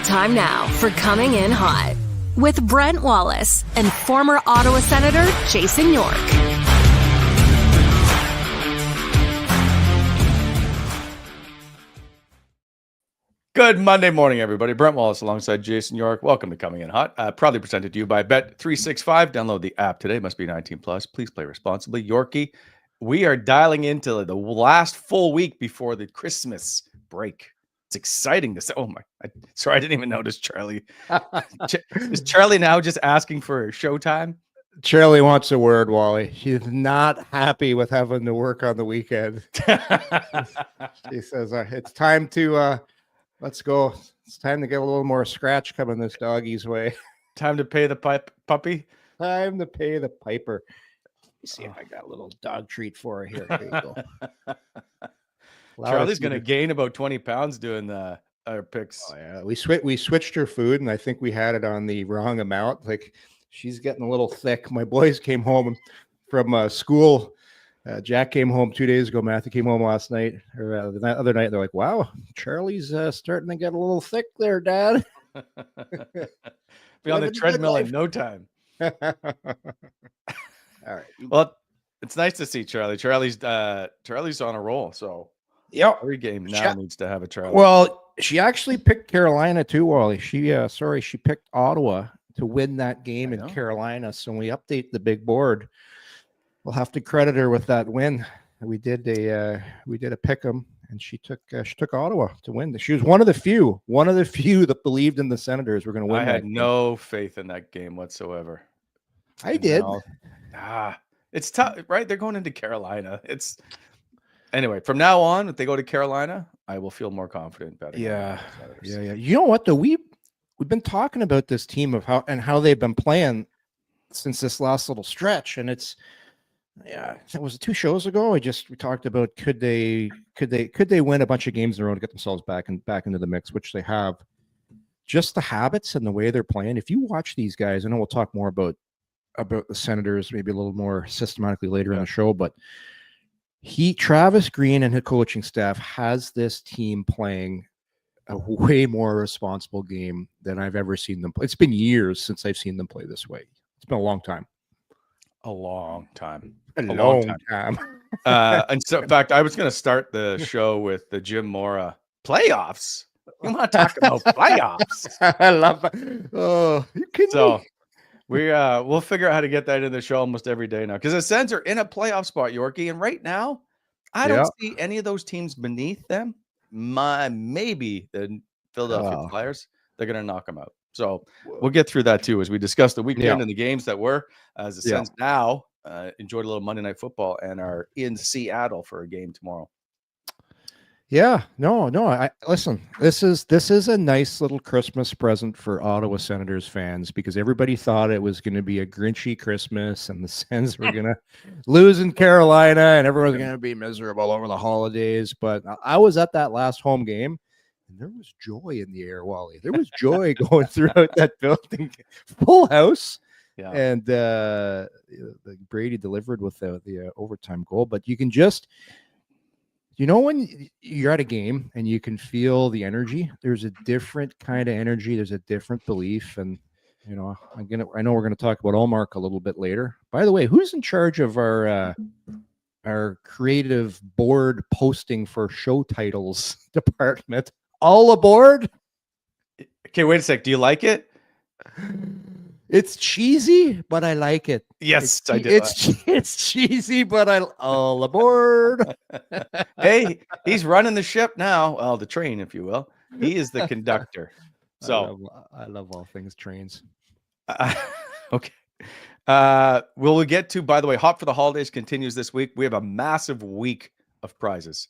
Time now for Coming In Hot with Brent Wallace and former Ottawa Senator Jason York. Good Monday morning, everybody. Brent Wallace alongside Jason York. Welcome to Coming In Hot. Proudly presented to you by Bet365. Download the app today. Must be 19 plus. Please play responsibly. Yorkie, we are dialing into the last full week before the Christmas break. It's exciting to say. Oh my! Sorry, I didn't even notice Charlie. Is Charlie now just asking for showtime? Charlie wants a word, Wally. She's not happy with having to work on the weekend. She says, "It's time to let's go. It's time to get a little more scratch coming this doggy's way. Time to pay the puppy. Time to pay the piper." Let's see if I got a little dog treat for her here. There you go. Charlie's going to gain about 20 pounds doing our picks. Oh, yeah. We switched her food, and I think we had it on the wrong amount. Like, she's getting a little thick. My boys came home from school. Jack came home 2 days ago. Matthew came home last night, or the other night. They're like, "Wow, Charlie's starting to get a little thick there, Dad." Be on the treadmill in no time. All right. Well, it's nice to see Charlie. Charlie's on a roll, so yeah, every game now needs to have a Charlie. Well, she actually picked Carolina too, Wally. She picked Ottawa to win that game in Carolina. So when we update the big board, we'll have to credit her with that win. We did a pick 'em, and she took Ottawa to win. She was one of the few that believed in the Senators were going to win. I had no faith in that game whatsoever. I did. It's tough, right? They're going into Carolina. Anyway, from now on, if they go to Carolina, I will feel more confident betting. Yeah. You know what though? We've been talking about this team of how they've been playing since this last little stretch, and it was 2 shows ago. We talked about could they win a bunch of games in a row to get themselves back into the mix, which they have. Just the habits and the way they're playing. If you watch these guys, I know we'll talk more about the Senators maybe a little more systematically later in the show, but Travis Green and his coaching staff has this team playing a way more responsible game than I've ever seen them play. It's been years since I've seen them play this way. It's been a long time. A long time. And so, in fact, I was going to start the show with the Jim Mora playoffs. You want to talk about playoffs? I love that. Oh, you kidding me? We'll figure out how to get that in the show almost every day now, because the Sens are in a playoff spot, Yorkie, and right now I don't see any of those teams beneath them. Maybe the Philadelphia Flyers. They're going to knock them out. So we'll get through that too as we discuss the weekend and the games that were. As the Sens now enjoyed a little Monday Night Football and are in Seattle for a game tomorrow. Yeah, no. I listen. This is a nice little Christmas present for Ottawa Senators fans, because everybody thought it was going to be a Grinchy Christmas and the Sens were going to lose in Carolina and everyone's going to be miserable over the holidays. But I was at that last home game, and there was joy in the air, Wally. There was joy going throughout that building, full house. Yeah, and Brady delivered with the overtime goal. But you can just. You know, when you're at a game and you can feel the energy, there's a different kind of energy. There's a different belief. And, you know, I know we're going to talk about Ullmark a little bit later. By the way, who's in charge of our creative board posting for show titles department? All aboard? Okay, wait a sec. Do you like it? It's cheesy, but I like it. Yes, I do. It's cheesy, but all aboard. Hey, he's running the ship now. Well, the train, if you will. He is the conductor. So I love all things trains. Okay. Will we get to, by the way, Hot for the Holidays continues this week. We have a massive week of prizes.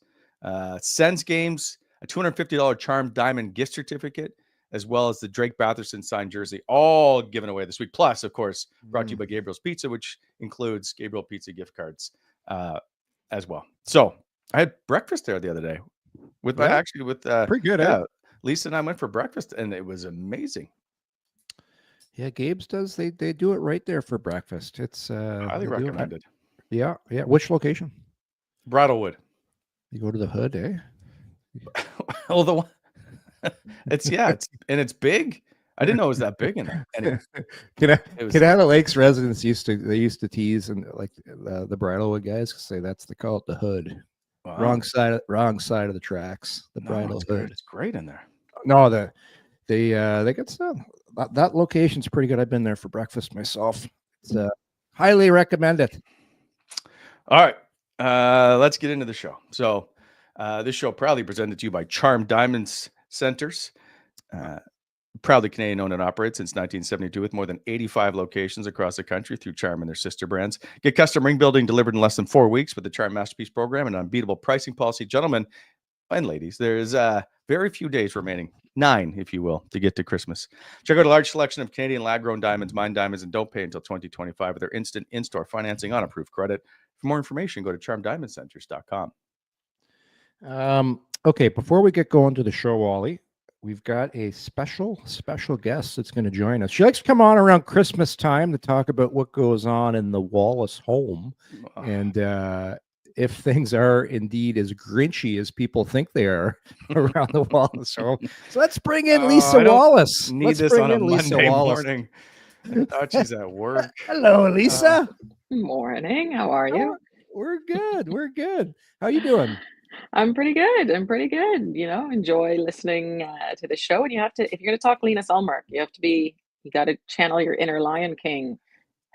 Sens games, a $250 Charmed Diamond gift certificate, as well as the Drake Batherson signed jersey, all given away this week. Plus, of course, brought to you by Gabriel's Pizza, which includes Gabriel Pizza gift cards as well. So I had breakfast there the other day with pretty good. Lisa and I went for breakfast, and it was amazing. Yeah, Gabe's does. They do it right there for breakfast. It's highly recommended. Yeah. Which location? Bridlewood. You go to the Hood, eh? Well, It's big. I didn't know it was that big in there. Anyway, Canada Lakes residents used to tease and like the Bridlewood guys they call it the hood. wow. Wrong side of the tracks. The Bridle hood. It's great in there. No, they get some. That location's pretty good. I've been there for breakfast myself. It's highly recommend it. All right, let's get into the show. So, this show proudly presented to you by Charm Diamonds Centers. Proudly Canadian owned and operated since 1972 with more than 85 locations across the country through Charm and their sister brands. Get custom ring building delivered in less than 4 weeks with the Charm Masterpiece Program and unbeatable pricing policy. Gentlemen and ladies, there's very few days remaining, 9, if you will, to get to Christmas. Check out a large selection of Canadian lab-grown diamonds, mine diamonds, and don't pay until 2025 with their instant in-store financing on approved credit. For more information, go to charmdiamondcenters.com. Okay, before we get going to the show, Wally, we've got a special guest that's going to join us. She likes to come on around Christmas time to talk about what goes on in the Wallace home. And if things are indeed as grinchy as people think they are around the Wallace home. So let's bring in Lisa Wallace. Let's bring on in a Lisa Monday Wallace. morning. I thought she's at work. Hello, Lisa. Morning. How are you? We're good. How you doing? I'm pretty good. Enjoy listening to the show. And if you're going to talk Linus Ullmark, you got to channel your inner Lion King.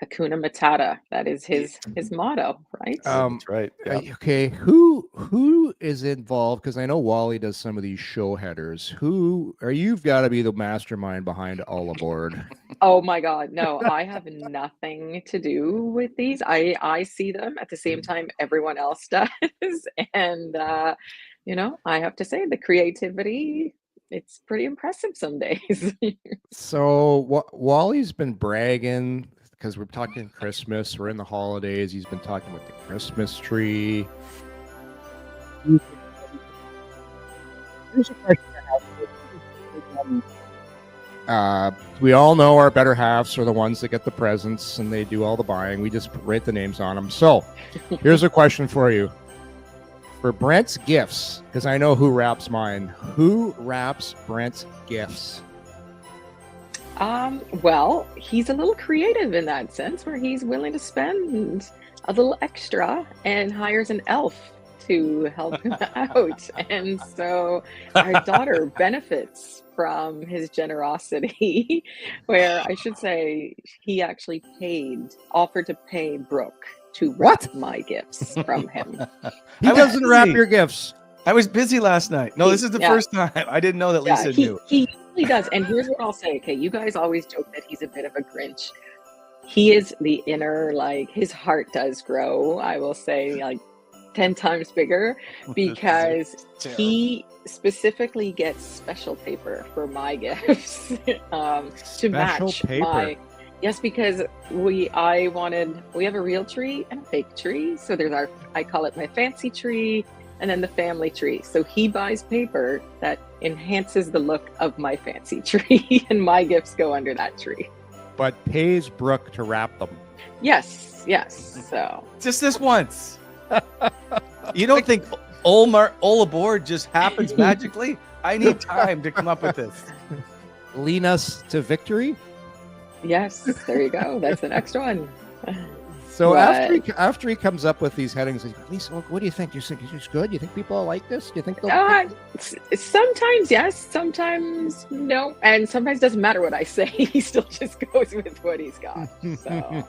Hakuna Matata. That is his motto, right? That's right. Yeah. Okay. Who is involved? Because I know Wally does some of these show headers. You've got to be the mastermind behind All Aboard. Oh my God. No, I have nothing to do with these. I see them at the same time everyone else does. And I have to say the creativity, it's pretty impressive some days. So Wally's been bragging because we're talking Christmas, we're in the holidays. He's been talking about the Christmas tree. Here's a question I have. We all know our better halves are the ones that get the presents and they do all the buying. We just write the names on them. So here's a question for you. For Brent's gifts, because I know who wraps mine. Who wraps Brent's gifts? Well, he's a little creative in that sense where he's willing to spend a little extra and hires an elf to help him out. And so our daughter benefits from his generosity, where I should say he actually offered to pay Brooke to wrap my gifts from him. He doesn't wrap your gifts. I was busy last night. No, this is the first time. I didn't know that Lisa knew. He really does. And here's what I'll say. Okay, you guys always joke that he's a bit of a Grinch. He is the inner, his heart does grow, I will say, 10 times bigger, because he specifically gets special paper for my gifts to match my... Yes, because we have a real tree and a fake tree. So there's I call it my fancy tree, and then the family tree. So he buys paper that enhances the look of my fancy tree, and my gifts go under that tree. But pays Brooke to wrap them. Yes. So just this once. You don't think All Aboard just happens magically? I need time to come up with this. Lean us to victory. Yes, there you go. That's the next one. So after he comes up with these headings, he's like, Lisa, what do you think? Do you think it's good? Do you think people will like this? Do you think they'll sometimes yes, sometimes no, and sometimes doesn't matter what I say. He still just goes with what he's got. So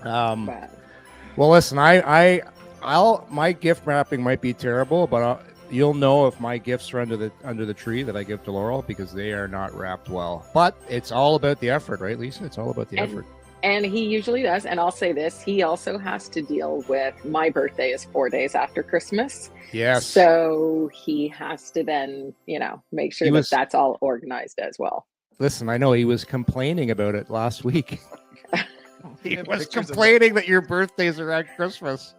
well, listen, my gift wrapping might be terrible, but you'll know if my gifts are under the tree that I give to Laurel, because they are not wrapped well. But it's all about the effort, right, Lisa? It's all about the effort. And he usually does. And I'll say this, he also has to deal with my birthday is 4 days after Christmas. Yes. So he has to then, make sure that's all organized as well. Listen, I know he was complaining about it last week. He was complaining that your birthdays are at Christmas.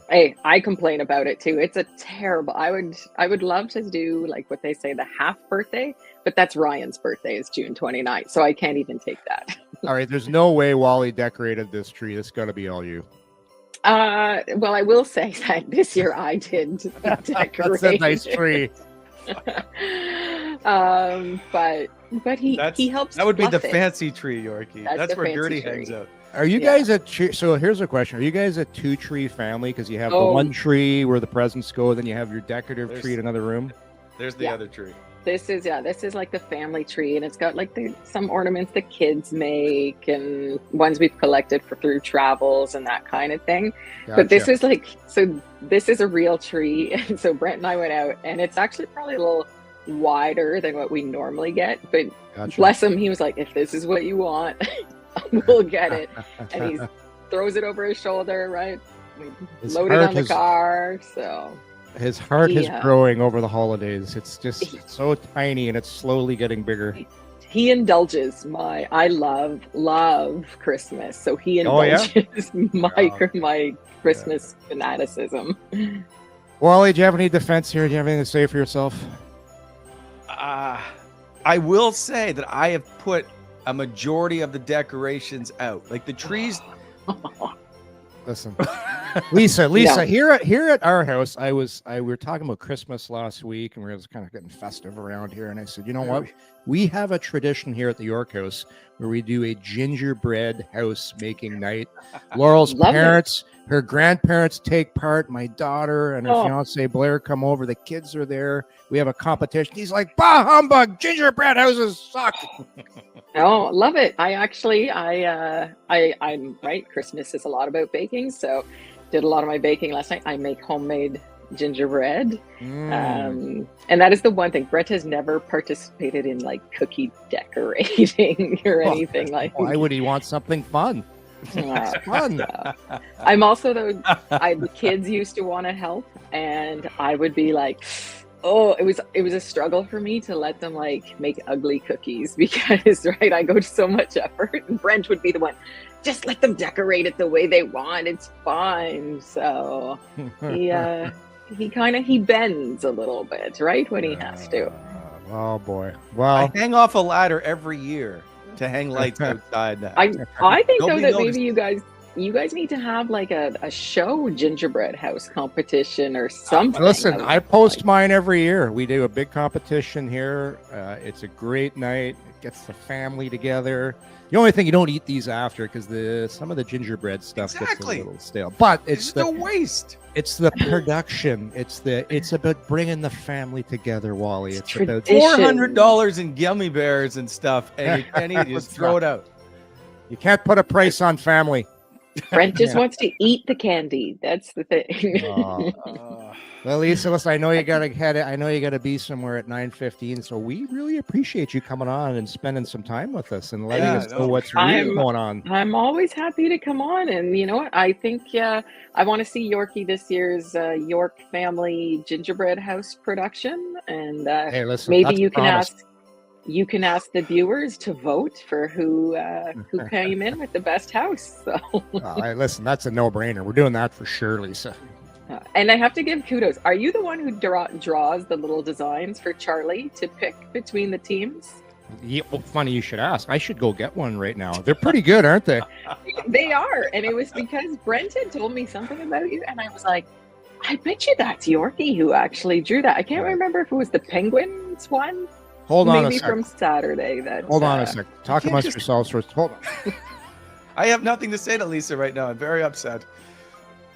Hey, I complain about it too. It's a terrible. I would love to do what they say, the half birthday, but that's Ryan's birthday is June 29th, so I can't even take that. All right, there's no way Wally decorated this tree. It's got to be all you. Well, I will say that this year I did decorate. That's a nice tree. But he helps. That would be the fluff it. fancy tree, Yorkie. That's the where fancy Gertie tree. hangs out. Are you guys so here's a question. Are you guys a 2-tree family? Because you have the one tree where the presents go, then you have your decorative tree in another room. There's the other tree. This is like the family tree, and it's got like some ornaments the kids make and ones we've collected through travels and that kind of thing. Gotcha. But this is this is a real tree. And so Brent and I went out, and it's actually probably a little wider than what we normally get. But bless him, he was like, if this is what you want, we'll get it. And he throws it over his shoulder, right? We load it on the car, so... His heart is growing over the holidays. It's just so tiny, and it's slowly getting bigger. He indulges I love Christmas, so he indulges my Christmas fanaticism. Wally, do you have any defense here? Do you have anything to say for yourself? I will say that I have put a majority of the decorations out. Like the trees... Listen, Lisa, here at our house, we were talking about Christmas last week, and we were kind of getting festive around here. And I said, you know what? We have a tradition here at the York house where we do a gingerbread house making night. Laurel's parents, her grandparents take part. My daughter and her fiance Blair come over. The kids are there. We have a competition. He's like, bah humbug! Gingerbread houses suck. Oh, love it. I'm right. Christmas is a lot about baking, so did a lot of my baking last night. I make homemade gingerbread. And that is the one thing. Brent has never participated in like cookie decorating or anything like that. Why would he want something fun? Fun. I'm also the kids used to want to help, and I would be like, it was a struggle for me to let them like make ugly cookies because I go to so much effort, and Brent would be the one, just let them decorate it the way they want, it's fine. So he bends a little bit when he has to. Oh boy. Well, I hang off a ladder every year to hang lights outside now. I think though that maybe you guys need to have like a show gingerbread house competition or something. Listen, I post mine every year. We do a big competition here. It's a great night. It gets the family together. The only thing, you don't eat these after because some of the gingerbread stuff gets a little stale. But it's the waste. It's the production. It's about bringing the family together, Wally. It's about $400 in gummy bears and stuff, and you can't eat. You just throw it out. You can't put a price on family. Brent just wants to eat the candy. That's the thing. Well, Lisa, listen, I know you gotta be somewhere at 9:15. So we really appreciate you coming on and spending some time with us and letting us know what's really going on. I'm always happy to come on, and you know what? I think I want to see Yorkie this year's York Family Gingerbread House production, and hey, listen, maybe you can ask. You can ask the viewers to vote for who came in with the best house. So, listen, that's a no-brainer. We're doing that for sure, Lisa. And I have to give kudos. Are you the one who draws the little designs for Charlie to pick between the teams? Yeah, well, funny you should ask. I should go get one right now. They're pretty good, aren't they? They are, and it was because Brent had told me something about you, and I was like, I bet you that's Yorkie who actually drew that. I can't remember if it was the Penguins one. Hold on Maybe a sec. from Saturday. Hold on a sec. Talk amongst yourselves first. Hold on. I have nothing to say to Lisa right now. I'm very upset.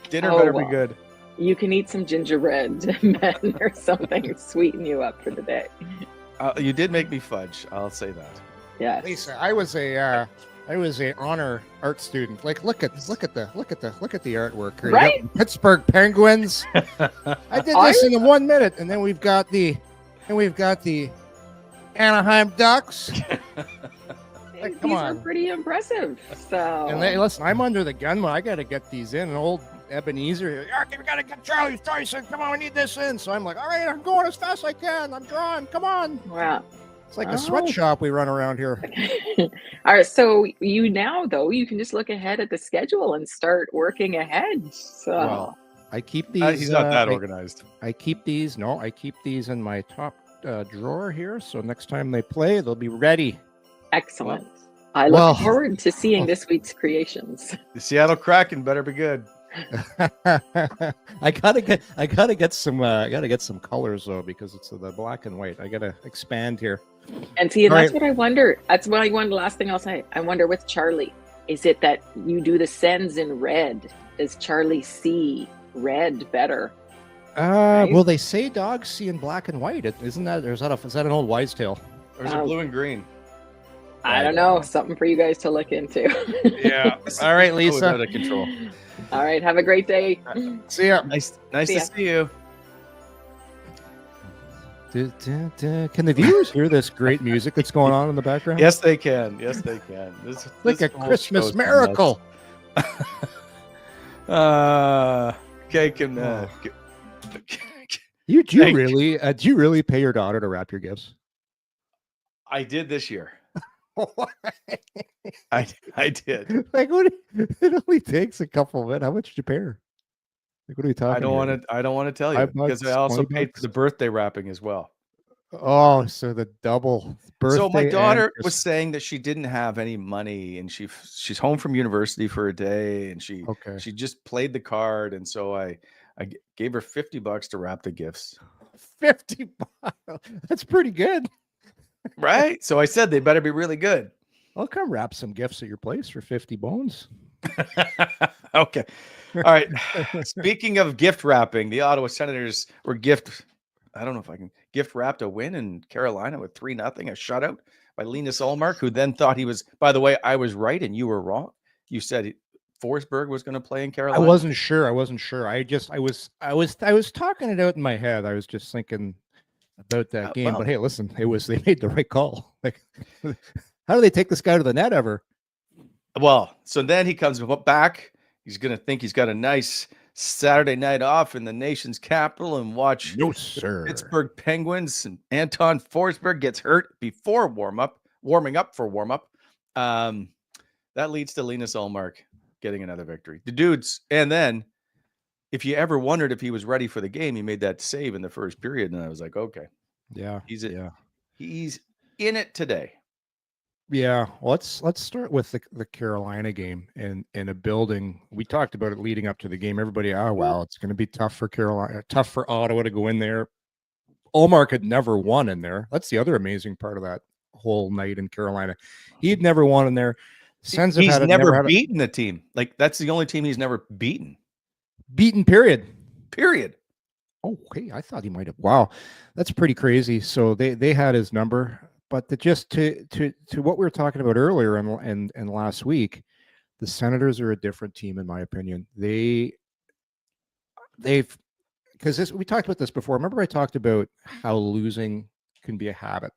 Dinner better be good. You can eat some gingerbread, men, or something, sweeten you up for the day. You did make me fudge. I'll say that. Yeah, Lisa, I was a honor art student. Like, look at the artwork here. Right? Pittsburgh Penguins. I did this in 1 minute, and then we've got the Anaheim Ducks. Like, these are pretty impressive. So, and listen, I'm under the gun. I got to get these in. And old Ebenezer, we got to get Charlie Tyson. Come on, we need this in. So I'm like, all right, I'm going as fast as I can. I'm drawing. Come on. Wow. It's like a sweatshop we run around here. All right, so you can just look ahead at the schedule and start working ahead. So well, I keep these. He's not that organized. I keep these. No, I keep these in my top drawer here. So next time they play, they'll be ready. Excellent. I look forward to seeing this week's creations. The Seattle Kraken better be good. I gotta get some colors though, because it's the black and white. I gotta expand here. And see, and All that's right. what I wonder. That's what I wonder. Last thing I'll say, I wonder with Charlie, is it that you do the Sens in red? Does Charlie see red better? Right? Well, they say dogs see in black and white. Isn't that? Is that an old wives' tale? Or is it blue and green? I don't know. Something for you guys to look into. Yeah. All right, Lisa. Out of control. All right. Have a great day. See ya. Nice See to ya. see you. Can the viewers hear this great music that's going on in the background? Yes, they can. Yes, they can. This Like a whole Christmas show's miracle. Okay, Do you Thank really pay your daughter to wrap your gifts? I did this year. I did. Like, it only takes a couple of minutes. How much did you pay her? Like, what are we talking? I don't want to tell you $5, because I also $20? paid for the birthday wrapping as well. Oh, so the double birthday. So my daughter and was saying that she didn't have any money, and she's home from university for a day, and she just played the card, and so I gave her $50 to wrap the gifts. $50. That's pretty good. Right? So I said they better be really good. I'll come wrap some gifts at your place for 50 bones. Okay. All right. Speaking of gift wrapping, the Ottawa Senators were I don't know if I can gift wrapped a win in Carolina with 3-0, a shutout by Linus Ullmark, who then thought he was, by the way, I was right and you were wrong. You said Forsberg was going to play in Carolina. I wasn't sure. I was talking it out in my head. I was just thinking about that game. Well, but hey, listen, they made the right call. Like, how do they take this guy to the net ever? Well, so then he comes back. He's going to think he's got a nice Saturday night off in the nation's capital and watch sir. Pittsburgh Penguins, and Anton Forsberg gets hurt before warming up for warm-up. That leads to Linus Ullmark getting another victory. The dudes, and then if you ever wondered if he was ready for the game, he made that save in the first period, and I was like, okay. Yeah. He's in it today. Yeah, let's start with the Carolina game in a building. We talked about it leading up to the game. Everybody, wow, it's going to be tough for Carolina, tough for Ottawa to go in there. Ullmark had never won in there. That's the other amazing part of that whole night in Carolina. He'd never won in there. He's never beaten the team. Like, that's the only team he's never beaten. Beaten, period. Oh, okay. I thought he might have. Wow, that's pretty crazy. So they had his number. But to what we were talking about earlier and last week, the Senators are a different team in my opinion. They've because we talked about this before. Remember I talked about how losing can be a habit,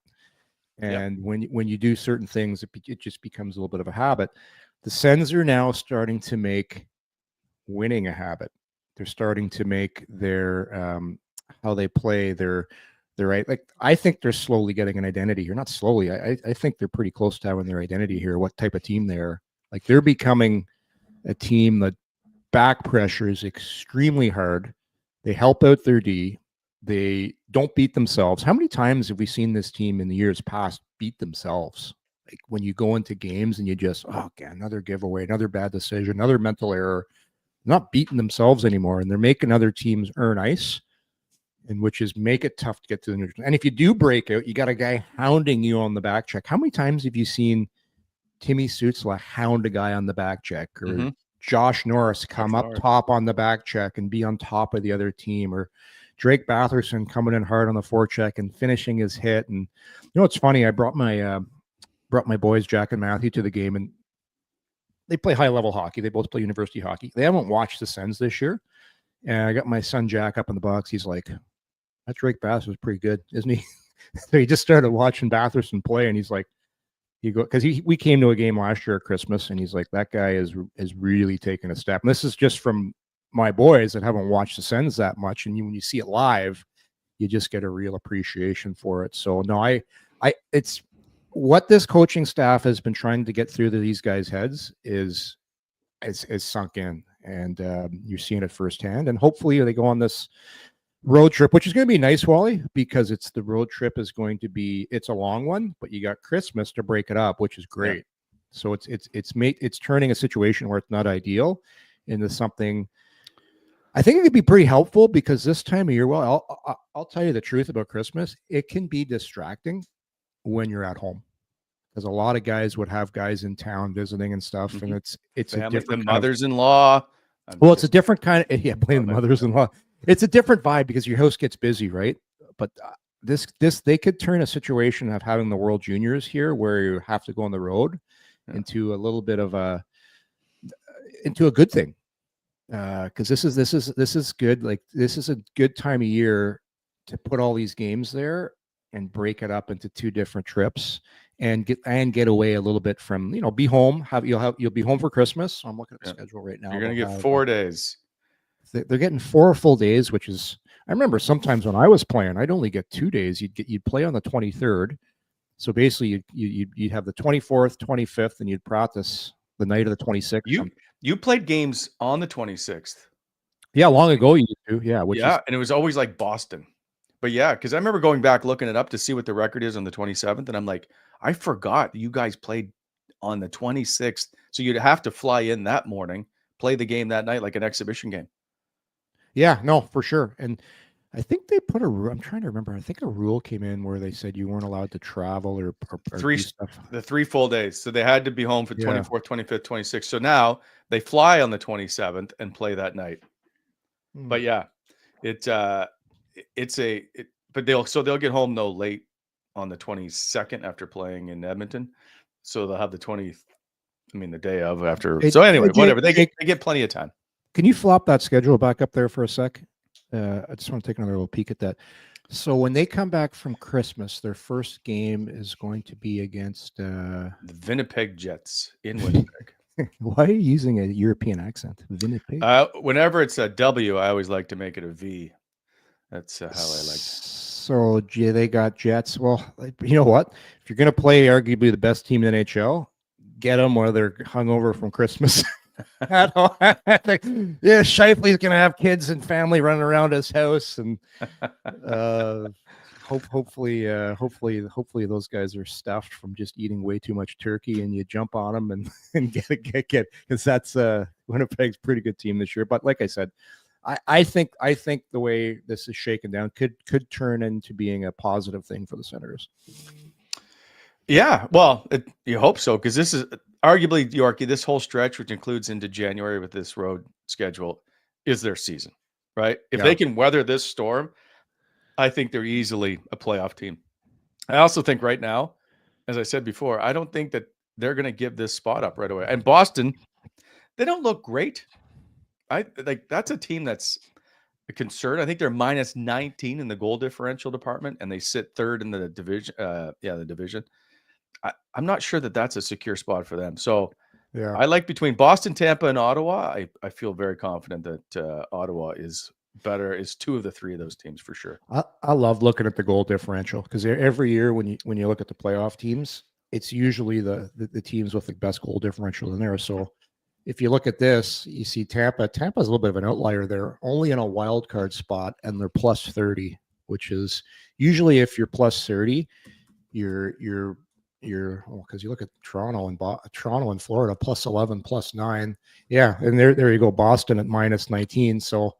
and when you do certain things, it just becomes a little bit of a habit. The Sens are now starting to make winning a habit. They're starting to make their how they play their. They're right. Like, I think they're slowly getting an identity here. Not slowly. I think they're pretty close to having their identity here. What type of team they are. Like, they're becoming a team that back pressure is extremely hard. They help out their D. They don't beat themselves. How many times have we seen this team in the years past beat themselves? Like, when you go into games and you just, okay, another giveaway, another bad decision, another mental error. Not beating themselves anymore, and they're making other teams earn ice. And which is make it tough to get to the neutral. And if you do break out, you got a guy hounding you on the back check. How many times have you seen Timmy Stützle hound a guy on the back check, or Josh Norris come up top on the back check and be on top of the other team, or Drake Batherson coming in hard on the forecheck and finishing his hit? And you know, it's funny. I brought my boys Jack and Matthew to the game, and they play high level hockey. They both play university hockey. They haven't watched the Sens this year, and I got my son Jack up in the box. He's like, that Drake Bass was pretty good, isn't he? So he just started watching Batherson play, and he's like, because we came to a game last year at Christmas, and he's like, that guy is really taking a step. And this is just from my boys that haven't watched the Sens that much, and when you see it live, you just get a real appreciation for it. So no, it's what this coaching staff has been trying to get through to these guys' heads is sunk in, and you're seeing it firsthand. And hopefully they go on this road trip, which is going to be nice, Wally, because the road trip is going to be, it's a long one, but you got Christmas to break it up, which is great. Yeah. So it's turning a situation where it's not ideal into something I think it could be pretty helpful because this time of year, well, I'll tell you the truth about Christmas. It can be distracting when you're at home because a lot of guys would have guys in town visiting and stuff, and it's Family, a different the mothers-in-law. well, it's a different kind of blame the mothers-in-law. It's a different vibe because your house gets busy, right? But this they could turn a situation of having the World Juniors here where you have to go on the road into a little bit of a good thing. Because this is good. Like this is a good time of year to put all these games there and break it up into 2 different trips and get away a little bit from be home. You'll be home for Christmas. I'm looking at the schedule right now. You're gonna get 4 days. They're getting 4 full days, which is I remember sometimes when I was playing, I'd only get 2 days. You'd play on the 23rd, so basically you'd have the 24th, 25th, and you'd practice the night of the 26th. You played games on the 26th. Yeah, long ago you used to. Yeah, and it was always like Boston. But yeah, because I remember going back looking it up to see what the record is on the 27th, and I'm like, I forgot you guys played on the 26th, so you'd have to fly in that morning, play the game that night like an exhibition game. Yeah, no, for sure. And I think they put I'm trying to remember. I think a rule came in where they said you weren't allowed to travel or do stuff. The 3 full days. So they had to be home for 24th, 25th, 26th. So now they fly on the 27th and play that night. But yeah, but they'll get home though late on the 22nd after playing in Edmonton. So they'll have the 20th. I mean, the day of after. So anyway, whatever. They get plenty of time. Can you flop that schedule back up there for a sec? I just want to take another little peek at that. So when they come back from Christmas, their first game is going to be against the Winnipeg Jets in Winnipeg. Why are you using a European accent? Winnipeg? Whenever it's a W, I always like to make it a V. That's how I like it. So they got Jets. Well, you know what? If you're going to play arguably the best team in the NHL, get them while they're hungover from Christmas. Yeah, Shifley's gonna have kids and family running around his house, and hopefully those guys are stuffed from just eating way too much turkey, and you jump on them and get because that's Winnipeg's pretty good team this year. But like I said, I think the way this is shaken down could turn into being a positive thing for the Senators. Yeah, well, you hope so, because this is arguably, Yorkie, this whole stretch, which includes into January with this road schedule, is their season, right? If they can weather this storm, I think they're easily a playoff team. I also think right now, as I said before, I don't think that they're going to give this spot up right away. And Boston, they don't look great. That's a team that's a concern. I think they're minus 19 in the goal differential department, and they sit 3rd in the division. The division. I'm not sure that that's a secure spot for them. So I like between Boston, Tampa, and Ottawa. I feel very confident that Ottawa is better, is 2 of the 3 of those teams for sure. I love looking at the goal differential because every year when you look at the playoff teams, it's usually the teams with the best goal differential in there. So if you look at this, you see Tampa's a little bit of an outlier. They're only in a wild card spot and they're plus 30, which is usually if you're plus 30, you're because you look at Toronto and Florida plus 11, plus 9. Yeah, and there you go, Boston at minus 19. So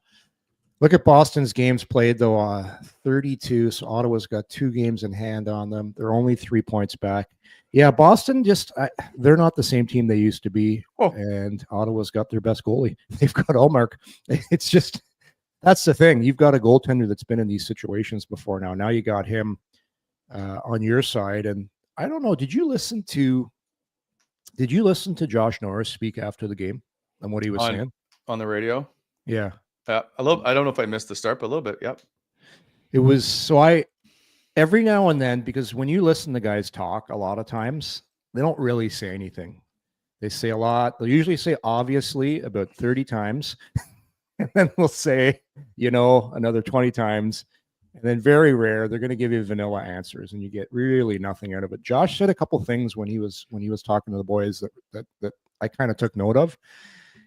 look at Boston's games played though, 32. So Ottawa's got 2 games in hand on them. They're only 3 points back. Yeah, Boston they're not the same team they used to be. And Ottawa's got their best goalie. They've got Ullmark. It's just that's the thing. You've got a goaltender that's been in these situations before now. Now you got him on your side, and I don't know. Did you listen to Josh Norris speak after the game and what he was saying on the radio? Yeah, I don't know if I missed the start, but a little bit. Yep. It was every now and then, because when you listen to guys talk, a lot of times they don't really say anything. They say a lot. They'll usually say obviously about 30 times, and then they'll say another 20 times. And then very rare, they're going to give you vanilla answers, and you get really nothing out of it. Josh said a couple things when he was talking to the boys that I kind of took note of.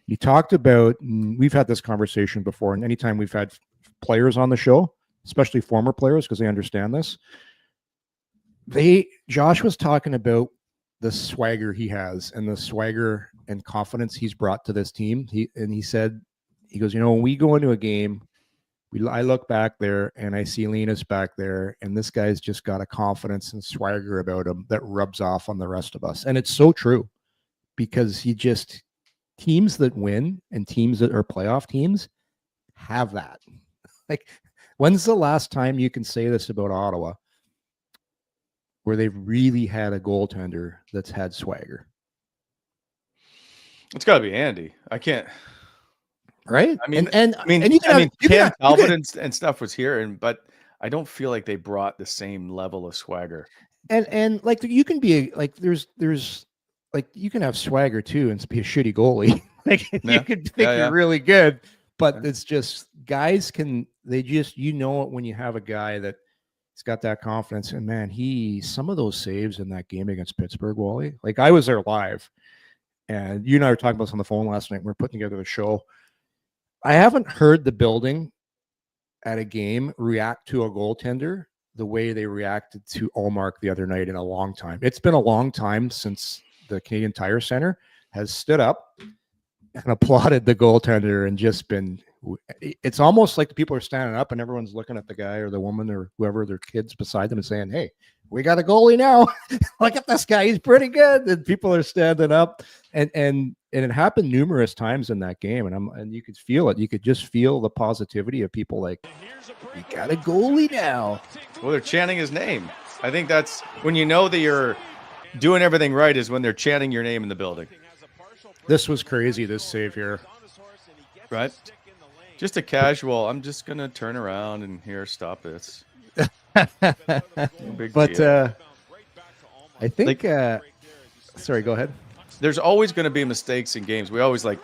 He talked about, we've had this conversation before, and anytime we've had players on the show, especially former players, because they understand this, Josh was talking about the swagger he has and the swagger and confidence he's brought to this team. He said He goes, when we go into a game, I look back there and I see Linus back there, and this guy's just got a confidence and swagger about him that rubs off on the rest of us. And it's so true, because teams that win and teams that are playoff teams have that. Like, when's the last time you can say this about Ottawa, where they've really had a goaltender that's had swagger? It's got to be Andy. I can't. Right. I mean, Cam Talbot and stuff was here, but I don't feel like they brought the same level of swagger. And like, you can be there's like, you can have swagger too and be a shitty goalie. Like, you could think you're really good, but it's just guys it when you have a guy that he's got that confidence. And man, some of those saves in that game against Pittsburgh, Wally, like, I was there live, and you and I were talking about this on the phone last night. We're putting together the show. I haven't heard the building at a game react to a goaltender the way they reacted to Ullmark the other night in a long time. It's been a long time since the Canadian Tire Center has stood up and applauded the goaltender and just been, it's almost like the people are standing up and everyone's looking at the guy or the woman or whoever, their kids beside them, and saying, hey, we got a goalie now. Look at this guy. He's pretty good. And people are standing up, and it happened numerous times in that game. And you could feel it. You could just feel the positivity of people like, we got a goalie now. Well, they're chanting his name. I think that's when you know that you're doing everything right, is when they're chanting your name in the building. This was crazy, this save here. Right? Just a casual, I'm just going to turn around and here, stop this. But I think, sorry, go ahead. There's always going to be mistakes in games. We always they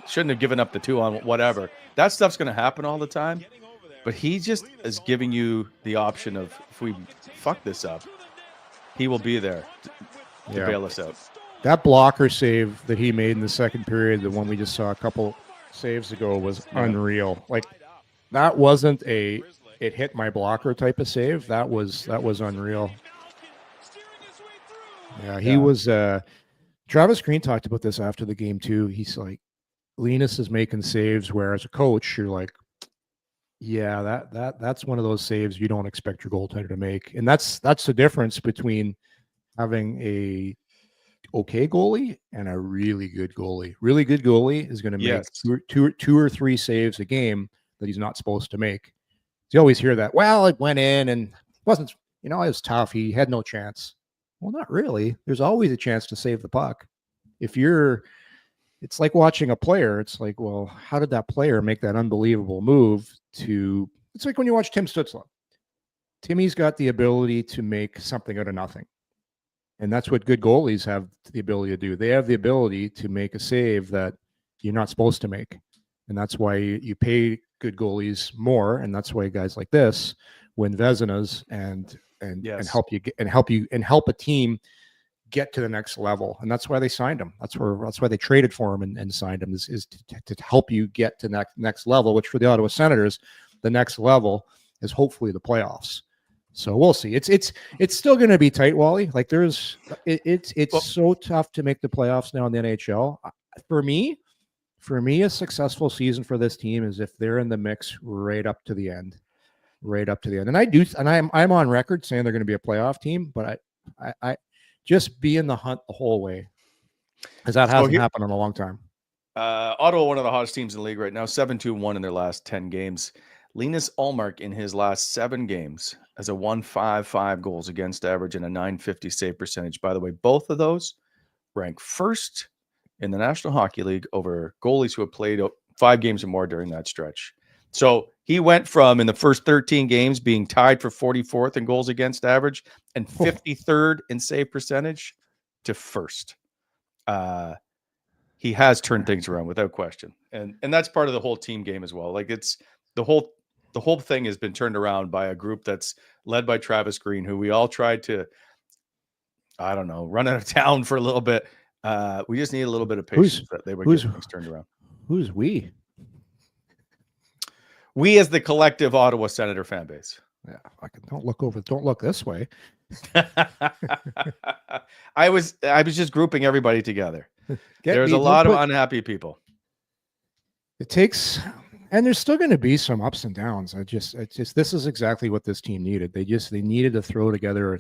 shouldn't have given up the 2 on whatever. That stuff's going to happen all the time. But he just is giving you the option of, if we fuck this up, he will be there to bail us out. That blocker save that he made in the second period, the one we just saw a couple saves ago, was unreal. Like, that wasn't it hit my blocker type of save. That was unreal. Yeah, he was Travis Green talked about this after the game too. He's like, Linus is making saves where, as a coach, you're like, yeah, that's one of those saves you don't expect your goaltender to make. And that's the difference between having a okay goalie and a really good goalie. Really good goalie is going to make two or three saves a game that he's not supposed to make. You always hear that. Well, it went in and wasn't, it was tough. He had no chance. Well, not really. There's always a chance to save the puck. It's like watching a player. It's like, well, how did that player make that unbelievable move it's like when you watch Tim Stützle. Timmy's got the ability to make something out of nothing. And that's what good goalies have the ability to do. They have the ability to make a save that you're not supposed to make. And that's why you pay good goalies more. And that's why guys like this win Vezinas and help a team get to the next level. And that's why they signed him. That's why they traded for him and signed him, is to help you get to next level, which for the Ottawa Senators, the next level is hopefully the playoffs. So we'll see. It's still going to be tight, Wally. Like, it's so tough to make the playoffs now in the NHL. For me, a successful season for this team is if they're in the mix right up to the end. And I'm on record saying they're going to be a playoff team, but I just be in the hunt the whole way, because that hasn't happened in a long time. Ottawa, one of the hottest teams in the league right now, 7-2-1 in their last 10 games. Linus Ullmark in his last 7 games has a 1.55 goals against average and a 950 save percentage. By the way, both of those rank first in the National Hockey League over goalies who have played 5 games or more during that stretch. So he went from, in the first 13 games, being tied for 44th in goals against average and 53rd in save percentage to first. He has turned things around without question. And that's part of the whole team game as well. Like, it's the whole thing has been turned around by a group that's led by Travis Green, who we all tried to, I don't know, run out of town for a little bit. We just need a little bit of patience that they would get things turned around. Who's we? We as the collective Ottawa Senator fan base. Yeah, don't look this way. I was just grouping everybody together. There's a lot of unhappy people. It takes, and there's still going to be some ups and downs. This is exactly what this team needed. They needed to throw together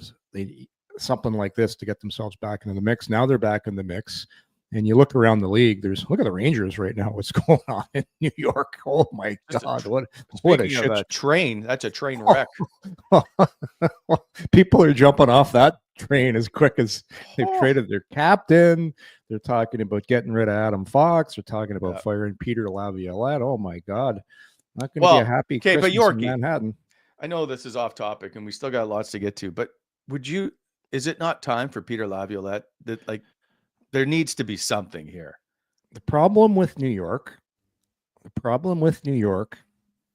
something like this to get themselves back into the mix. Now they're back in the mix. And you look around the league, look at the Rangers right now. What's going on in New York? Oh my God. What a shit. A train. That's a train wreck. People are jumping off that train as quick as they've traded their captain. They're talking about getting rid of Adam Fox. They're talking about firing Peter Laviolette. Oh my God. Not going to be a happy Christmas but Yorkie, in Manhattan. I know this is off topic and we still got lots to get to, but is it not time for Peter Laviolette that there needs to be something here? The problem with New York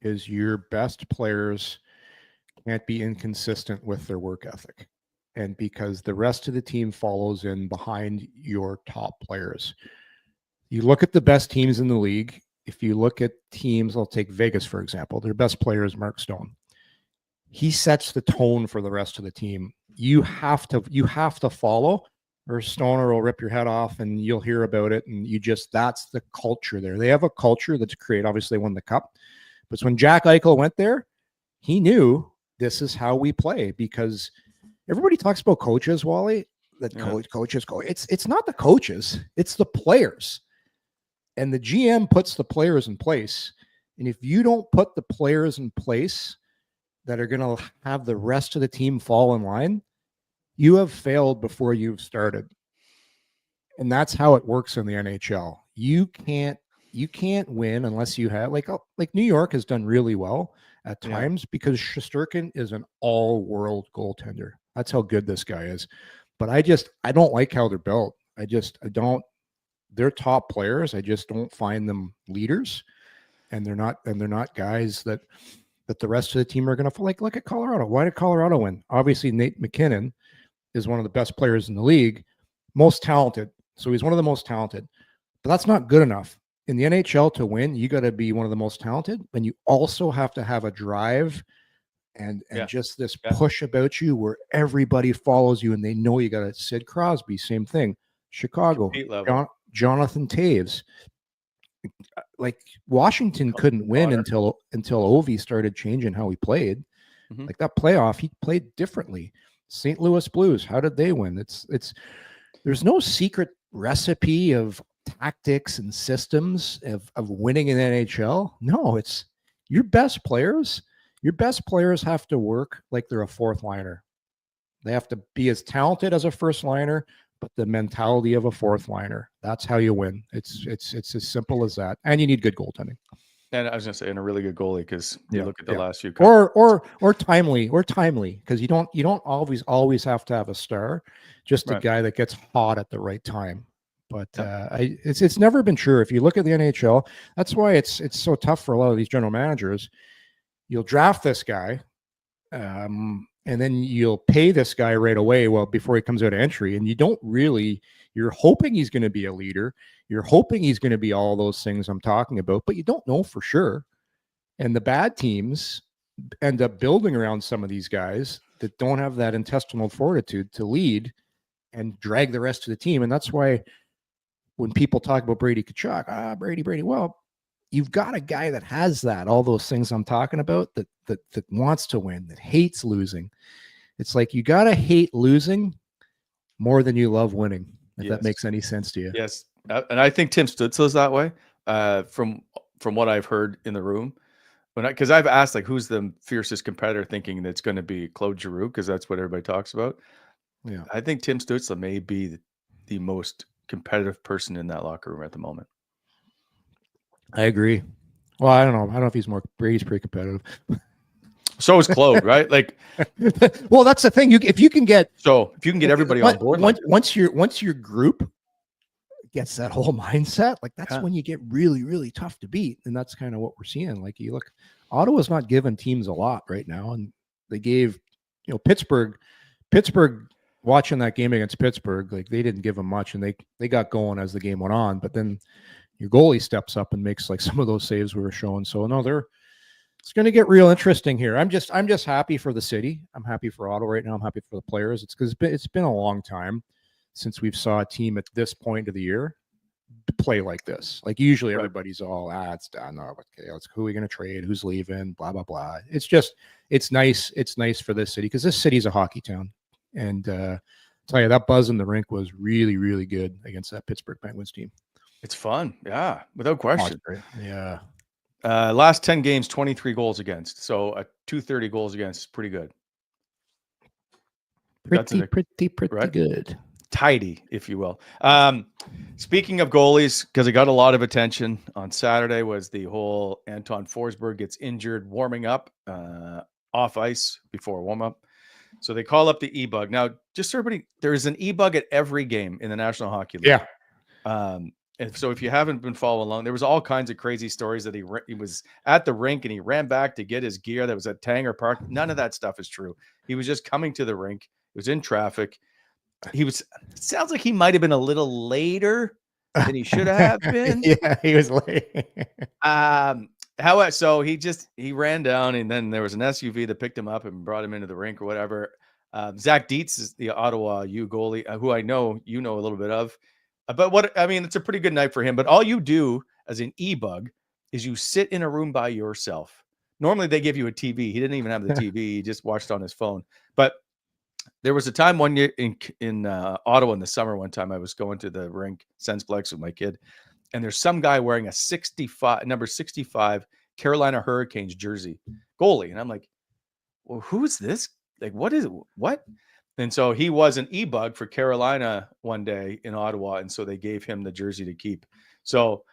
is your best players can't be inconsistent with their work ethic. And because the rest of the team follows in behind your top players. You look at the best teams in the league. If you look at teams, I'll take Vegas, for example, their best player is Mark Stone. He sets the tone for the rest of the team. You have to follow, or Stoner will rip your head off and you'll hear about it. And that's the culture there. They have a culture that's great. Obviously, they won the cup. But when Jack Eichel went there, he knew this is how we play, because everybody talks about coaches, Wally, coaches go. It's not the coaches, it's the players. And the GM puts the players in place. And if you don't put the players in place that are going to have the rest of the team fall in line, you have failed before you've started. And that's how it works in the NHL. You can't win unless you have like New York has done really well at times because Shesterkin is an all-world goaltender. That's how good this guy is. But I don't like how they're built. They're top players. I just don't find them leaders. And they're not guys that the rest of the team are going to look at Colorado. Why did Colorado win? Obviously, Nate McKinnon is one of the best players in the league, most talented. So he's one of the most talented, but that's not good enough. In the NHL to win, you got to be one of the most talented, and you also have to have a drive and just this push about you where everybody follows you and they know you got it. Sid Crosby, same thing. Chicago, Jonathan Taves. Like Washington couldn't win until Ovi started changing how he played. Mm-hmm. Like that playoff, he played differently. St. Louis Blues, how did they win? There's no secret recipe of tactics and systems of winning in the NHL. No, it's your best players. Your best players have to work like they're a fourth liner. They have to be as talented as a first liner, but the mentality of a fourth liner. That's how you win. It's as simple as that. And you need good goaltending. And I was going to say, and a really good goalie, because you look at the last few or timely, because you don't always have to have a star, just a guy that gets hot at the right time. But it's never been true. If you look at the NHL, that's why it's so tough for a lot of these general managers. You'll draft this guy, and then you'll pay this guy right away. Well, before he comes out of entry, and you're hoping he's going to be a leader. You're hoping he's going to be all those things I'm talking about, but you don't know for sure. And the bad teams end up building around some of these guys that don't have that intestinal fortitude to lead and drag the rest of the team. And that's why when people talk about Brady Tkachuk, Brady, well, you've got a guy that has that, all those things I'm talking about, that wants to win, that hates losing. It's like you got to hate losing more than you love winning, if that makes any sense to you. Yes. And I think Tim Stützle's that way, from what I've heard in the room. Because I've asked, who's the fiercest competitor, thinking that's going to be Claude Giroux, because that's what everybody talks about. Yeah, I think Tim Stützle may be the most competitive person in that locker room at the moment. I agree. Well, I don't know. I don't know if he's Brady's pretty competitive. So is Claude, right? Well, that's the thing. If you can get everybody on board, once your group gets that whole mindset, that's when you get really, really tough to beat. And that's kind of what we're seeing. You look, Ottawa's not giving teams a lot right now. And they gave, Pittsburgh watching that game against Pittsburgh, they didn't give them much, and they got going as the game went on. But then your goalie steps up and makes some of those saves we were showing. So no, it's going to get real interesting here. I'm just happy for the city. I'm happy for Ottawa right now. I'm happy for the players. It's because it's been a long time since we've saw a team at this point of the year play like this. Like usually Right. everybody's all, it's done. Oh, okay, who are we going to trade? Who's leaving? Blah, blah, blah. It's just, it's nice. It's nice for this city because this city's a hockey town. And tell you, that buzz in the rink was really, really good against that Pittsburgh Penguins team. It's fun. Yeah, without Oh, question. it's great. Yeah. Last 10 games, 23 goals against. So 230 goals against is pretty good. Pretty right? good. Tidy, if you will. Speaking of goalies, because it got a lot of attention on Saturday, was the whole Anton Forsberg gets injured warming up off ice before warm up. So they call up the Ebug. Now, just so everybody, there is an Ebug at every game in the National Hockey League. Yeah. And so if you haven't been following along, there was all kinds of crazy stories that he was at the rink and he ran back to get his gear that was at Tanger Park. None of that stuff is true. He was just coming to the rink. He was in traffic. It sounds like he might have been a little later than he should have been. Yeah, he was late. So he ran down, and then there was an SUV that picked him up and brought him into the rink or whatever. Zach Dietz is the Ottawa U goalie, who I know you know a little bit of. But it's a pretty good night for him. But all you do as an Ebug is you sit in a room by yourself. Normally they give you a TV. He didn't even have the TV. He just watched on his phone. But there was a time one year in Ottawa in the summer. One time I was going to the rink, Sensplex, with my kid, and there's some guy wearing a number 65 Carolina Hurricanes jersey, goalie, and I'm like, well, who's this? Like, what is it? What? And so he was an Ebug for Carolina one day in Ottawa, and so they gave him the jersey to keep. So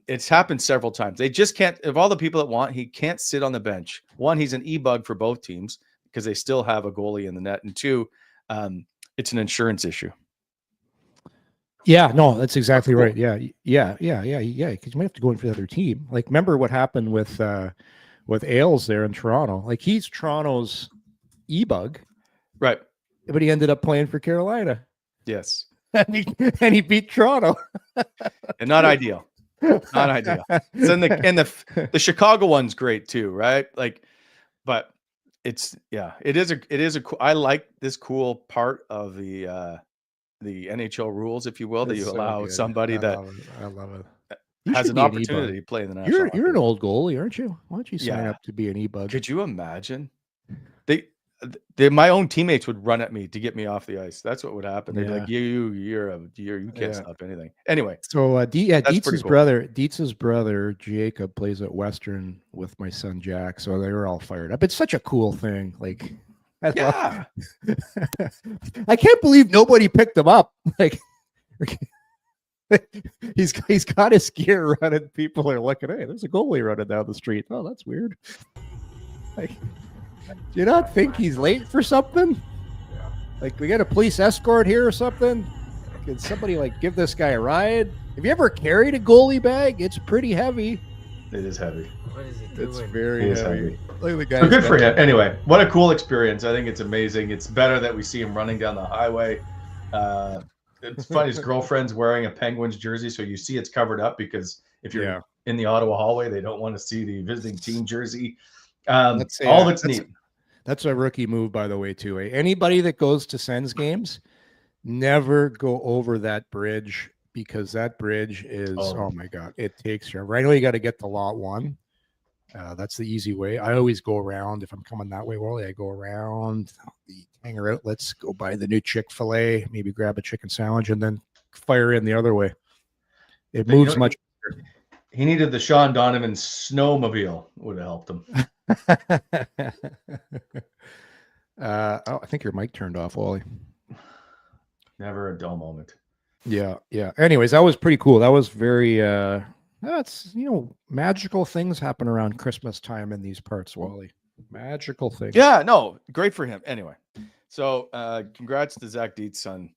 it's happened several times. They just can't. Of all the people that want, he can't sit on the bench. One, he's an Ebug for both teams, because they still have a goalie in the net. And two, it's an insurance issue. Yeah, no, that's exactly right. Yeah. Because you might have to go in for the other team. Like, remember what happened with Ailes there in Toronto? Like, he's Toronto's Ebug, right? But he ended up playing for Carolina. Yes, and he beat Toronto. And not ideal. Not ideal. So the Chicago one's great too, right? Like, but. I like this cool part of the NHL rules, if you will, that you allow somebody that I love it. Has an opportunity to play in the National Hockey You're an League. old goalie, aren't you? Why don't you sign up to be an Ebug? Could you imagine? My own teammates would run at me to get me off the ice. That's what would happen. They'd be like, you can't stop anything. Anyway. So Dietz's brother Jacob plays at Western with my son Jack. So they were all fired up. It's such a cool thing. Like, I can't believe nobody picked him up. Like, he's got his gear running. People are looking, hey, there's a goalie running down the street. Oh, that's weird. Like, do you not think he's late for something? Yeah. Like, we got a police escort here or something? Can somebody give this guy a ride? Have you ever carried a goalie bag? It's pretty heavy. It is heavy. What is he doing? It's very heavy. Look at the guy. So good for him. Anyway, what a cool experience. I think it's amazing. It's better that we see him running down the highway. It's funny. His girlfriend's wearing a Penguins jersey, so you see it's covered up, because if you're in the Ottawa hallway, they don't want to see the visiting team jersey. All of it's neat. That's a rookie move, by the way, too. Anybody that goes to Sens games, never go over that bridge, because that bridge is, oh my God, it takes you. I know you got to get to lot 1. That's the easy way. I always go around. If I'm coming that way, Wally, I go around the Tanger outlets, go by the new Chick-fil-A, maybe grab a chicken sandwich, and then fire in the other way. It moves much better. He needed the Sean Donovan snowmobile. Would have helped him. I think your mic turned off, Wally. Never a dull moment. Yeah. Anyways, that was pretty cool. That was very that's magical things happen around Christmas time in these parts, Wally. Magical things. Yeah, no, great for him. Anyway, so congrats to Zach Dietz on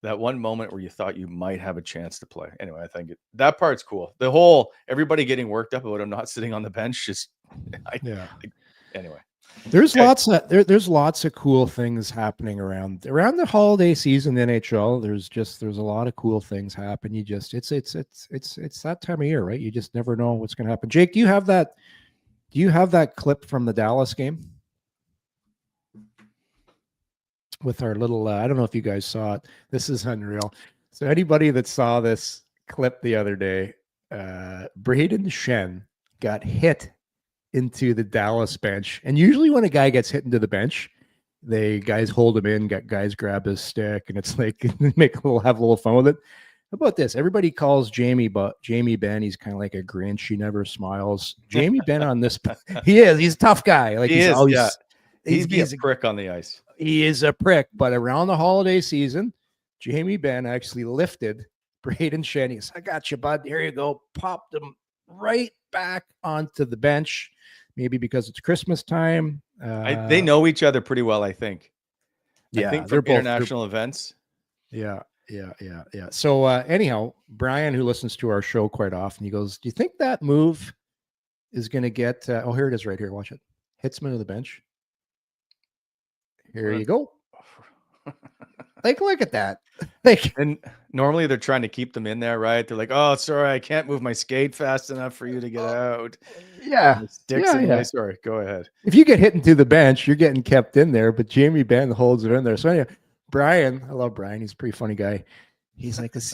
that one moment where you thought you might have a chance to play. Anyway, I think that part's cool. The whole everybody getting worked up about him not sitting on the bench, anyway. There's lots of cool things happening around the holiday season in NHL. There's a lot of cool things happen. It's that time of year, right? You just never know what's going to happen. Jake, do you have that clip from the Dallas game with our little I don't know if you guys saw it. This is unreal. So anybody that saw this clip the other day. Braden Shen got hit into the Dallas bench. And usually when a guy gets hit into the bench, guys hold him in, guys grab his stick, and it's like have a little fun with it. How about this? Everybody calls Jamie Benn. He's kind of like a Grinch. He never smiles. Jamie Benn on this, he's a tough guy. Like he's always, he's a prick on the ice. He is a prick. But around the holiday season, Jamie Benn actually lifted Braden Shen. He said, "I got you, bud. Here you go." Popped him right back onto the bench. Maybe because it's Christmas time. They know each other pretty well, I think. Yeah, I think from international events. Yeah. So anyhow, Brian, who listens to our show quite often, he goes, "Do you think that move is going to get?" Oh, here it is, right here. Watch it. Hits him into the bench. Here you go. Like, look at that. Like, and normally they're trying to keep them in there, right? They're like, "Oh, sorry, I can't move my skate fast enough for you to get out." Yeah. Sticks in my sorry. Go ahead. If you get hit into the bench, you're getting kept in there, but Jamie Benn holds it in there. So anyway, Brian, I love Brian. He's a pretty funny guy. He's like, is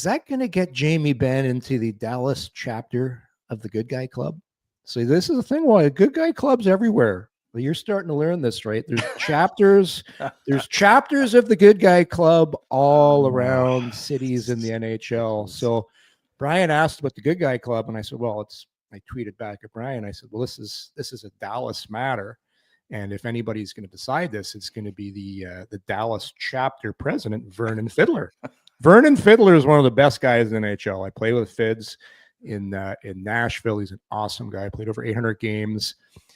that going to get Jamie Benn into the Dallas chapter of the Good Guy Club? So this is the thing. Why Good Guy Clubs everywhere. Well, you're starting to learn this, right? There's chapters. There's chapters of the Good Guy Club all around cities in the NHL. So Brian asked about the Good Guy Club, and I said, well, I tweeted back at Brian. I said, well, this is a Dallas matter, and if anybody's going to decide this, it's going to be the Dallas chapter president, Vernon Fiddler. Vernon Fiddler is one of the best guys in the NHL. I play with Fids in Nashville. He's an awesome guy. Played over 800 games.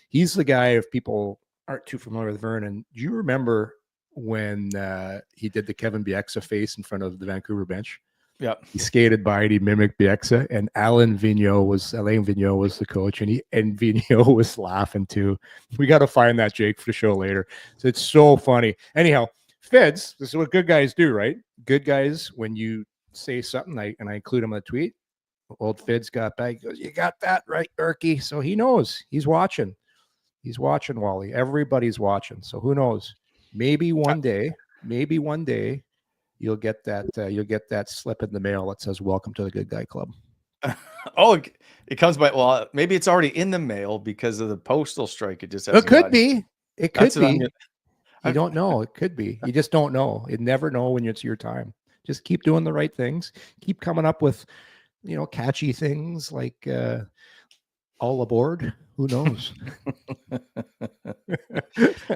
He's the guy, if people aren't too familiar with Vernon, do you remember when he did the Kevin Bieksa face in front of the Vancouver bench? Yeah. He skated by and he mimicked Bieksa, and Alain Vigneault was the coach, and Vigneault was laughing too. We got to find that, Jake, for the show later. So it's so funny. Anyhow, Fids, this is what good guys do, right? Good guys, when you say something, and I include him in the tweet, old Fids got back. He goes, "You got that right, Yorkie." So he knows. He's watching. He's watching, Wally. Everybody's watching. So who knows? Maybe one day you'll get that slip in the mail that says "Welcome to the Good Guy Club." Oh, it comes by. Well, maybe it's already in the mail because of the postal strike. It just it could be. It could be. You don't know. It could be. You just don't know. You never know when it's your time. Just keep doing the right things. Keep coming up with, catchy things like "All Aboard." Who knows?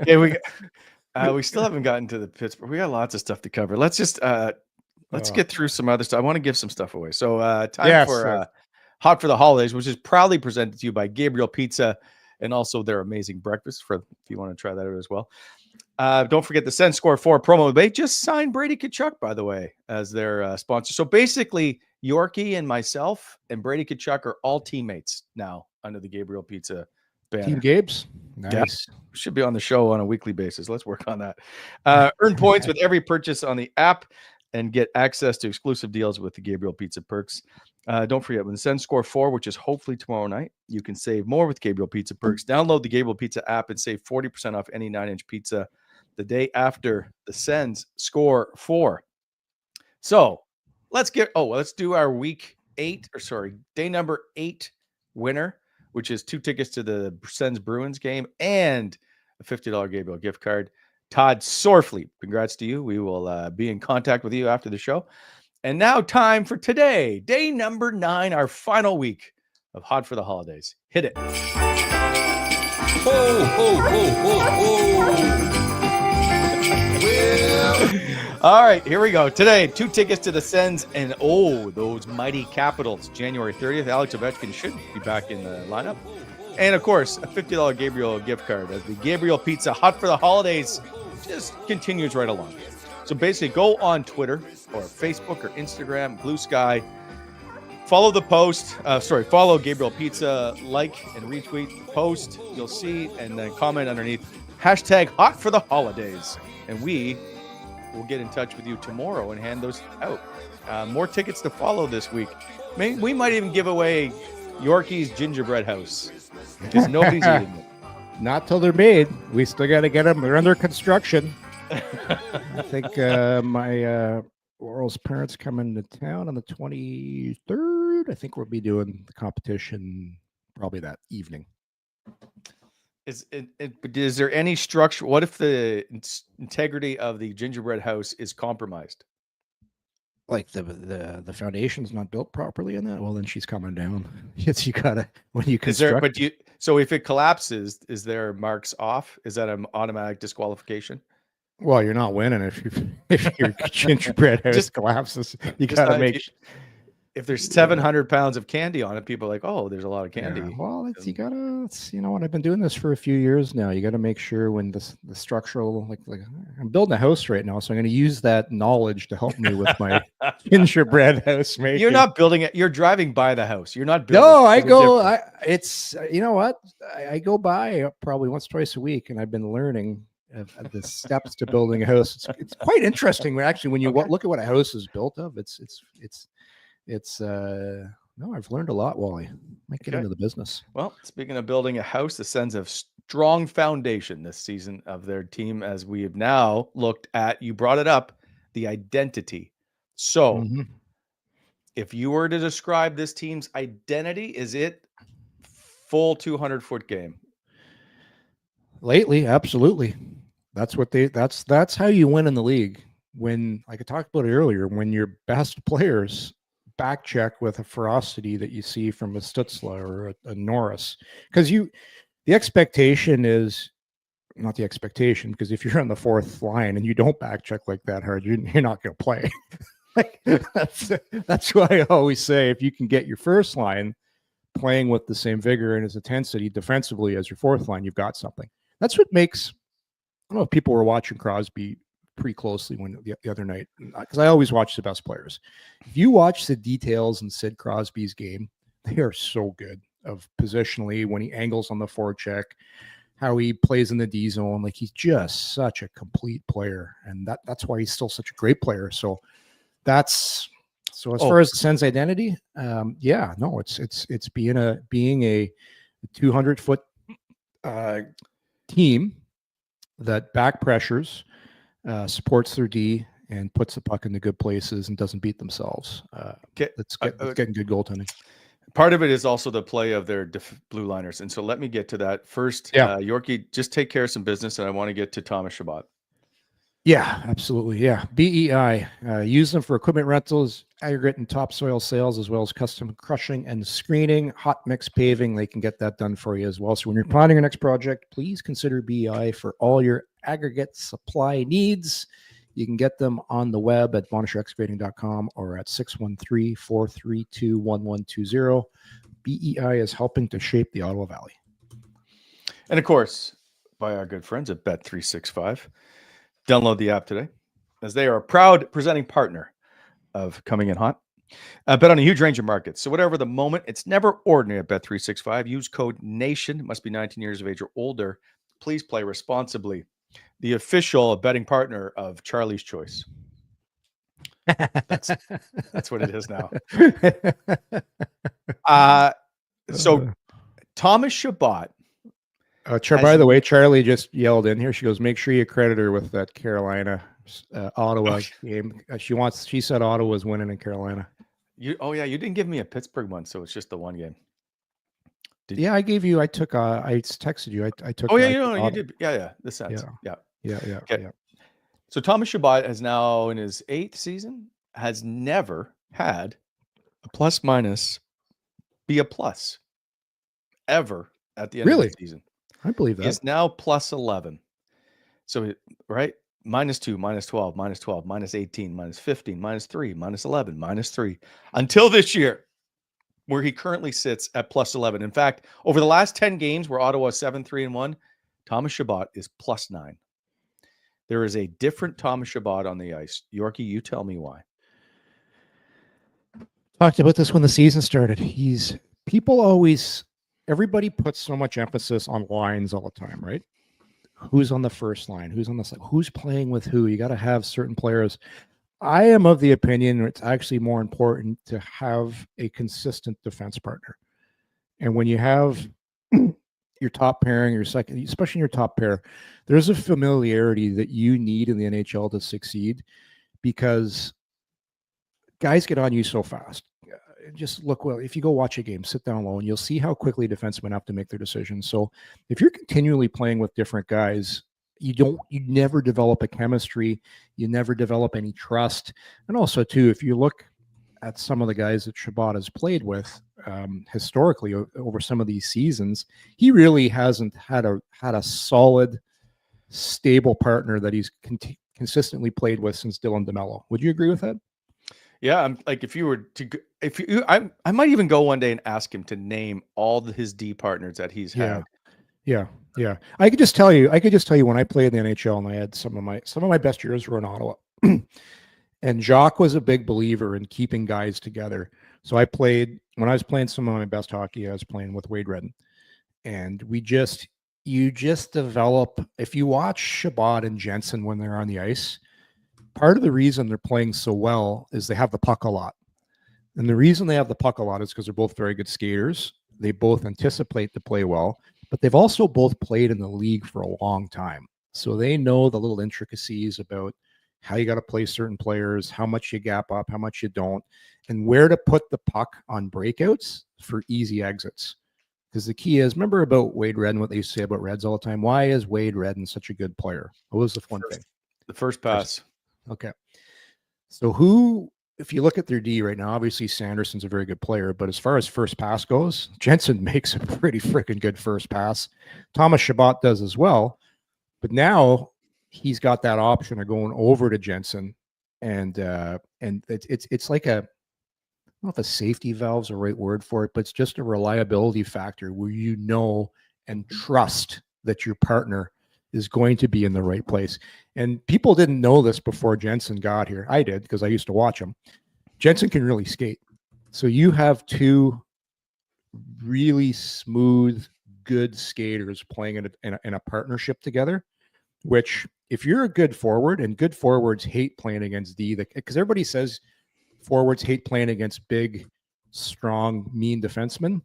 Yeah, we still haven't gotten to the Pittsburgh. We got lots of stuff to cover. Let's just get through some other stuff. I want to give some stuff away. So time for Hot for the Holidays, which is proudly presented to you by Gabriel Pizza and also their amazing breakfast. If you want to try that out as well. Don't forget the Send Score 4 promo. They just signed Brady Tkachuk, by the way, as their sponsor. So basically, Yorkie and myself and Brady Tkachuk are all teammates now under the Gabriel Pizza banner. Team Gabes. Nice. Yeah. Should be on the show on a weekly basis. Let's work on that. Earn points with every purchase on the app and get access to exclusive deals with the Gabriel Pizza perks. Don't forget, when the Send Score 4, which is hopefully tomorrow night, you can save more with Gabriel Pizza perks. Download the Gabriel Pizza app and save 40% off any 9-inch pizza the day after the Send Score 4. So let's do our day number 8 winner, which is 2 tickets to the Sens Bruins game and a $50 Gabriel gift card. Todd Sorfleet, congrats to you. We will be in contact with you after the show. And now time for today, day number 9, our final week of Hot for the Holidays. Hit it. Ho, ho, ho, ho, ho. All right, here we go. Today, 2 tickets to the Sens and those mighty Capitals. January 30th, Alex Ovechkin should be back in the lineup. And of course, a $50 Gabriel gift card as the Gabriel Pizza Hot for the Holidays just continues right along. So basically, go on Twitter or Facebook or Instagram, Blue Sky. Follow the post. Follow Gabriel Pizza. Like and retweet the post. You'll see, and then comment underneath. Hashtag Hot for the Holidays. And we will get in touch with you tomorrow and hand those out. More tickets to follow this week. We might even give away Yorkie's gingerbread house because nobody's eating it. Not till they're made. We still got to get them. They're under construction. I think my Laurel's parents coming to town on the 23rd. I think we'll be doing the competition probably that evening. Is there any structure? What if the integrity of the gingerbread house is compromised? Like the foundation's not built properly in that, well, then she's coming down. Yes, you gotta when you construct. So if it collapses, is there marks off? Is that an automatic disqualification? Well, you're not winning if your gingerbread house collapses. You gotta make. If there's 700 pounds of candy on it, people are like, oh, there's a lot of candy. Yeah, well, you know what? I've been doing this for a few years now. You got to make sure when the structural, like I'm building a house right now, so I'm going to use that knowledge to help me with my gingerbread house making. You're not building it. You're driving by the house. You're not building. No, I go. It's you know what? I go by probably once, twice a week, and I've been learning of the steps to building a house. It's quite interesting actually when you look at what a house is built of. No, I've learned a lot, Wally. Might get into the business. Well, speaking of building a house, the Sens have strong foundation this season of their team, as we have now looked at, you brought it up, the identity. So if you were to describe this team's identity, is it full 200-foot game? Lately, absolutely. That's how you win in the league. When, like I talked about it earlier, when your best players back check with a ferocity that you see from a Stutzla or a Norris, because the expectation is not the expectation, because if you're on the fourth line and you don't back check like that hard, you're not going to play. Like, that's why I always say, if you can get your first line playing with the same vigor and his intensity defensively as your fourth line, you've got something. That's what makes, I don't know if people were watching Crosby pretty closely when the other night, because I always watch the best players. If you watch the details in Sid Crosby's game, they are so good of positionally when he angles on the forecheck, how he plays in the D zone. Like, he's just such a complete player, and that's why he's still such a great player. So as far as the Sens' identity, it's being a 200-foot team that back pressures, supports their D, and puts the puck in the good places and doesn't beat themselves. It's getting good goaltending. Part of it is also the play of their blue liners. And so let me get to that first. Yorkie, just take care of some business, and I want to get to Thomas Chabot. Yeah, absolutely. Yeah. BEI, use them for equipment rentals, aggregate and topsoil sales, as well as custom crushing and screening, hot mix paving. They can get that done for you as well. So when you're planning your next project, please consider BEI for all your aggregate supply needs. You can get them on the web at monisherexcavating.com or at 613-432-1120. BEI is helping to shape the Ottawa Valley. And of course, by our good friends at Bet365. Download the app today, as they are a proud presenting partner of Coming In Hot. Bet on a huge range of markets. So whatever the moment, it's never ordinary at Bet365. Use code NATION. It must be 19 years of age or older. Please play responsibly. The official betting partner of Charlie's Choice. That's what it is now. So Thomas Chabot. By the way, Charlie just yelled in here. She goes, make sure you credit her with that Carolina Ottawa game. She said Ottawa was winning in Carolina. You didn't give me a Pittsburgh one, so it's just the one game. I texted you. I took. Oh yeah, you did. Yeah. The Sens. Yeah. So Thomas Chabot has now, in his 8th season, has never had a plus minus be a plus ever at the end of the season. I believe that. He is now plus 11. So, right? Minus 2, minus 12, minus 12, minus 18, minus 15, minus 3, minus 11, minus 3. Until this year, where he currently sits at plus 11. In fact, over the last 10 games where Ottawa is 7-3-1, Thomas Chabot is plus 9. There is a different Thomas Chabot on the ice. Yorkie, you tell me why. Talked about this when the season started. Everybody puts so much emphasis on lines all the time, right? Who's on the first line? Who's on the side? Who's playing with who? You got to have certain players. I am of the opinion it's actually more important to have a consistent defense partner. And when you have your top pairing, your second, especially your top pair, there's a familiarity that you need in the NHL to succeed, because guys get on you so fast. Just look, well, if you go watch a game, sit down low, and you'll see how quickly defensemen have to make their decisions. So if you're continually playing with different guys, you never develop a chemistry, you never develop any trust. And also too, if you look at some of the guys that Chabot has played with historically over some of these seasons, he really hasn't had a solid, stable partner that he's consistently played with since Dylan DeMello. Would you agree with that? Yeah, I'm like, if you were to, I might even go one day and ask him to name all his D partners that he's had. Yeah. I could just tell you when I played in the NHL and I had some of my best years were in Ottawa. And Jacques was a big believer in keeping guys together. So when I was playing some of my best hockey, I was playing with Wade Redden. And you just develop, if you watch Chabot and Jensen when they're on the ice, part of the reason they're playing so well is they have the puck a lot. And the reason they have the puck a lot is because they're both very good skaters. They both anticipate to play well, but they've also both played in the league for a long time. So they know the little intricacies about how you got to play certain players, how much you gap up, how much you don't, and where to put the puck on breakouts for easy exits. Because the key is, remember about Wade Redden, what they used to say about Reds all the time? Why is Wade Redden such a good player? What was the one thing? The first pass. Okay. So if you look at their D right now, obviously Sanderson's a very good player, but as far as first pass goes, Jensen makes a pretty freaking good first pass. Thomas Chabot does as well, but now he's got that option of going over to Jensen, and it's like I don't know if a safety valve's the right word for it, but it's just a reliability factor where you know and trust that your partner is going to be in the right place. And people didn't know this before Jensen got here. I did, because I used to watch him. Jensen can really skate. So you have two really smooth, good skaters playing in a partnership together, which if you're a good forward, and good forwards hate playing against D, because everybody says forwards hate playing against big, strong, mean defensemen.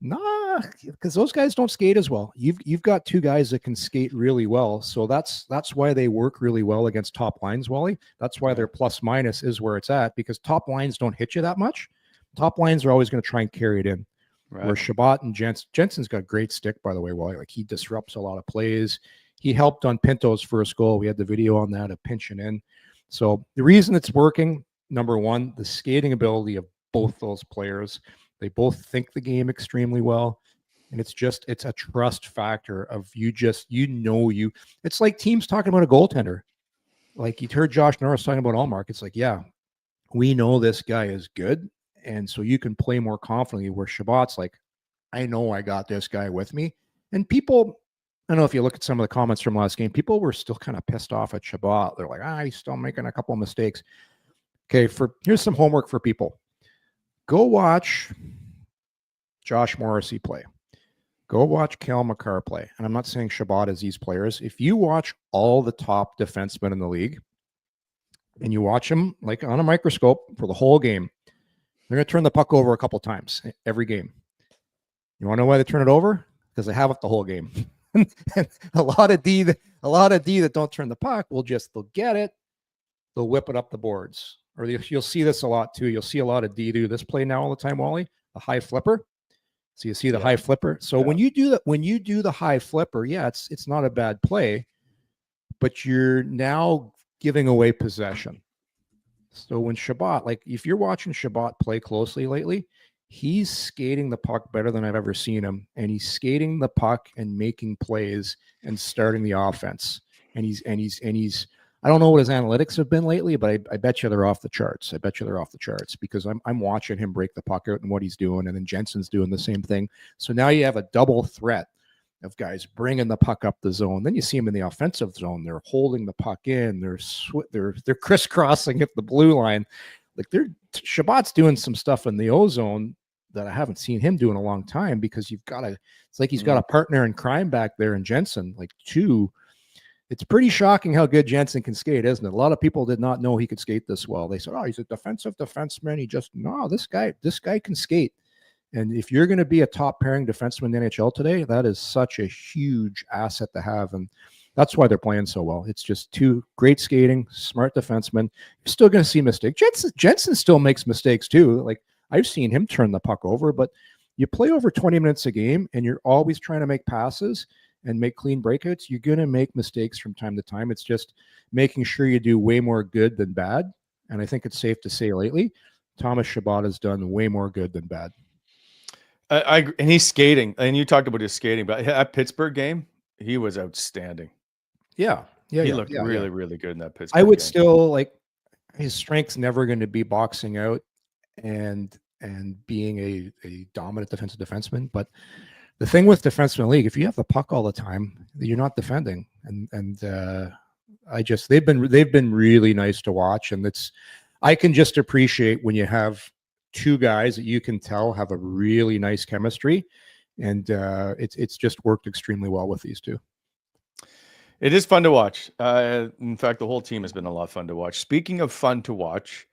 Nah, because those guys don't skate as well. You've got two guys that can skate really well, so that's why they work really well against top lines, Wally. That's why their plus minus is where it's at, because top lines don't hit you that much. Top lines are always going to try and carry it in. Right. Where Chabot and Jensen's got great stick, by the way, Wally. Like, he disrupts a lot of plays. He helped on Pinto's first goal. We had the video on that of pinching in. So the reason it's working, number one, the skating ability of both those players. They both think the game extremely well. And it's a trust factor of it's like teams talking about a goaltender. Like, you heard Josh Norris talking about Ullmark. It's like, yeah, we know this guy is good. And so you can play more confidently, where Chabot's like, I know I got this guy with me. And people, I don't know if you look at some of the comments from last game, people were still kind of pissed off at Chabot. They're like, he's still making a couple of mistakes. Okay, here's some homework for people. Go watch Josh Morrissey play. Go watch Cale Makar play. And I'm not saying Chabot is these players. If you watch all the top defensemen in the league, and you watch them like on a microscope for the whole game, they're going to turn the puck over a couple times every game. You want to know why they turn it over? Because they have it the whole game. And a lot of D that don't turn the puck they'll get it, they'll whip it up the boards. Or you'll see this a lot too. You'll see a lot of D do this play now all the time, Wally, a high flipper. So you see the high flipper. So when you do the high flipper, it's not a bad play, but you're now giving away possession. So when Chabot, like if you're watching Chabot play closely lately, he's skating the puck better than I've ever seen him. And he's skating the puck and making plays and starting the offense. And he's I don't know what his analytics have been lately, but I bet you they're off the charts. Because I'm watching him break the puck out and what he's doing. And then Jensen's doing the same thing. So now you have a double threat of guys bringing the puck up the zone. Then you see them in the offensive zone. They're holding the puck in. They're crisscrossing at the blue line. Like, Chabot's doing some stuff in the O zone that I haven't seen him do in a long time, because it's like he's got a partner in crime back there in Jensen. Like, it's pretty shocking how good Jensen can skate, isn't it? A lot of people did not know he could skate this well. They said, he's a defensive defenseman. This guy can skate. And if you're going to be a top pairing defenseman in the NHL today, that is such a huge asset to have. And That's why they're playing so well. It's just two great skating, smart defensemen. You're still going to see mistakes. Jensen still makes mistakes too. Like I've seen him turn the puck over, but you play over 20 minutes a game and you're always trying to make passes and make clean breakouts. You're going to make mistakes from time to time. It's just making sure you do way more good than bad. And I think it's safe to say lately, Thomas Chabot has done way more good than bad. And he's skating. And you talked about his skating, but that Pittsburgh game, he was outstanding. Yeah. He looked really good in that Pittsburgh I would game. still like his strength's never going to be boxing out and being a dominant defensive defenseman. But the thing with defenseman in the league, if you have the puck all the time, you're not defending. And they've been really nice to watch. And I can just appreciate when you have two guys that you can tell have a really nice chemistry. And it's just worked extremely well with these two. It is fun to watch. In fact, the whole team has been a lot of fun to watch. Speaking of fun to watch,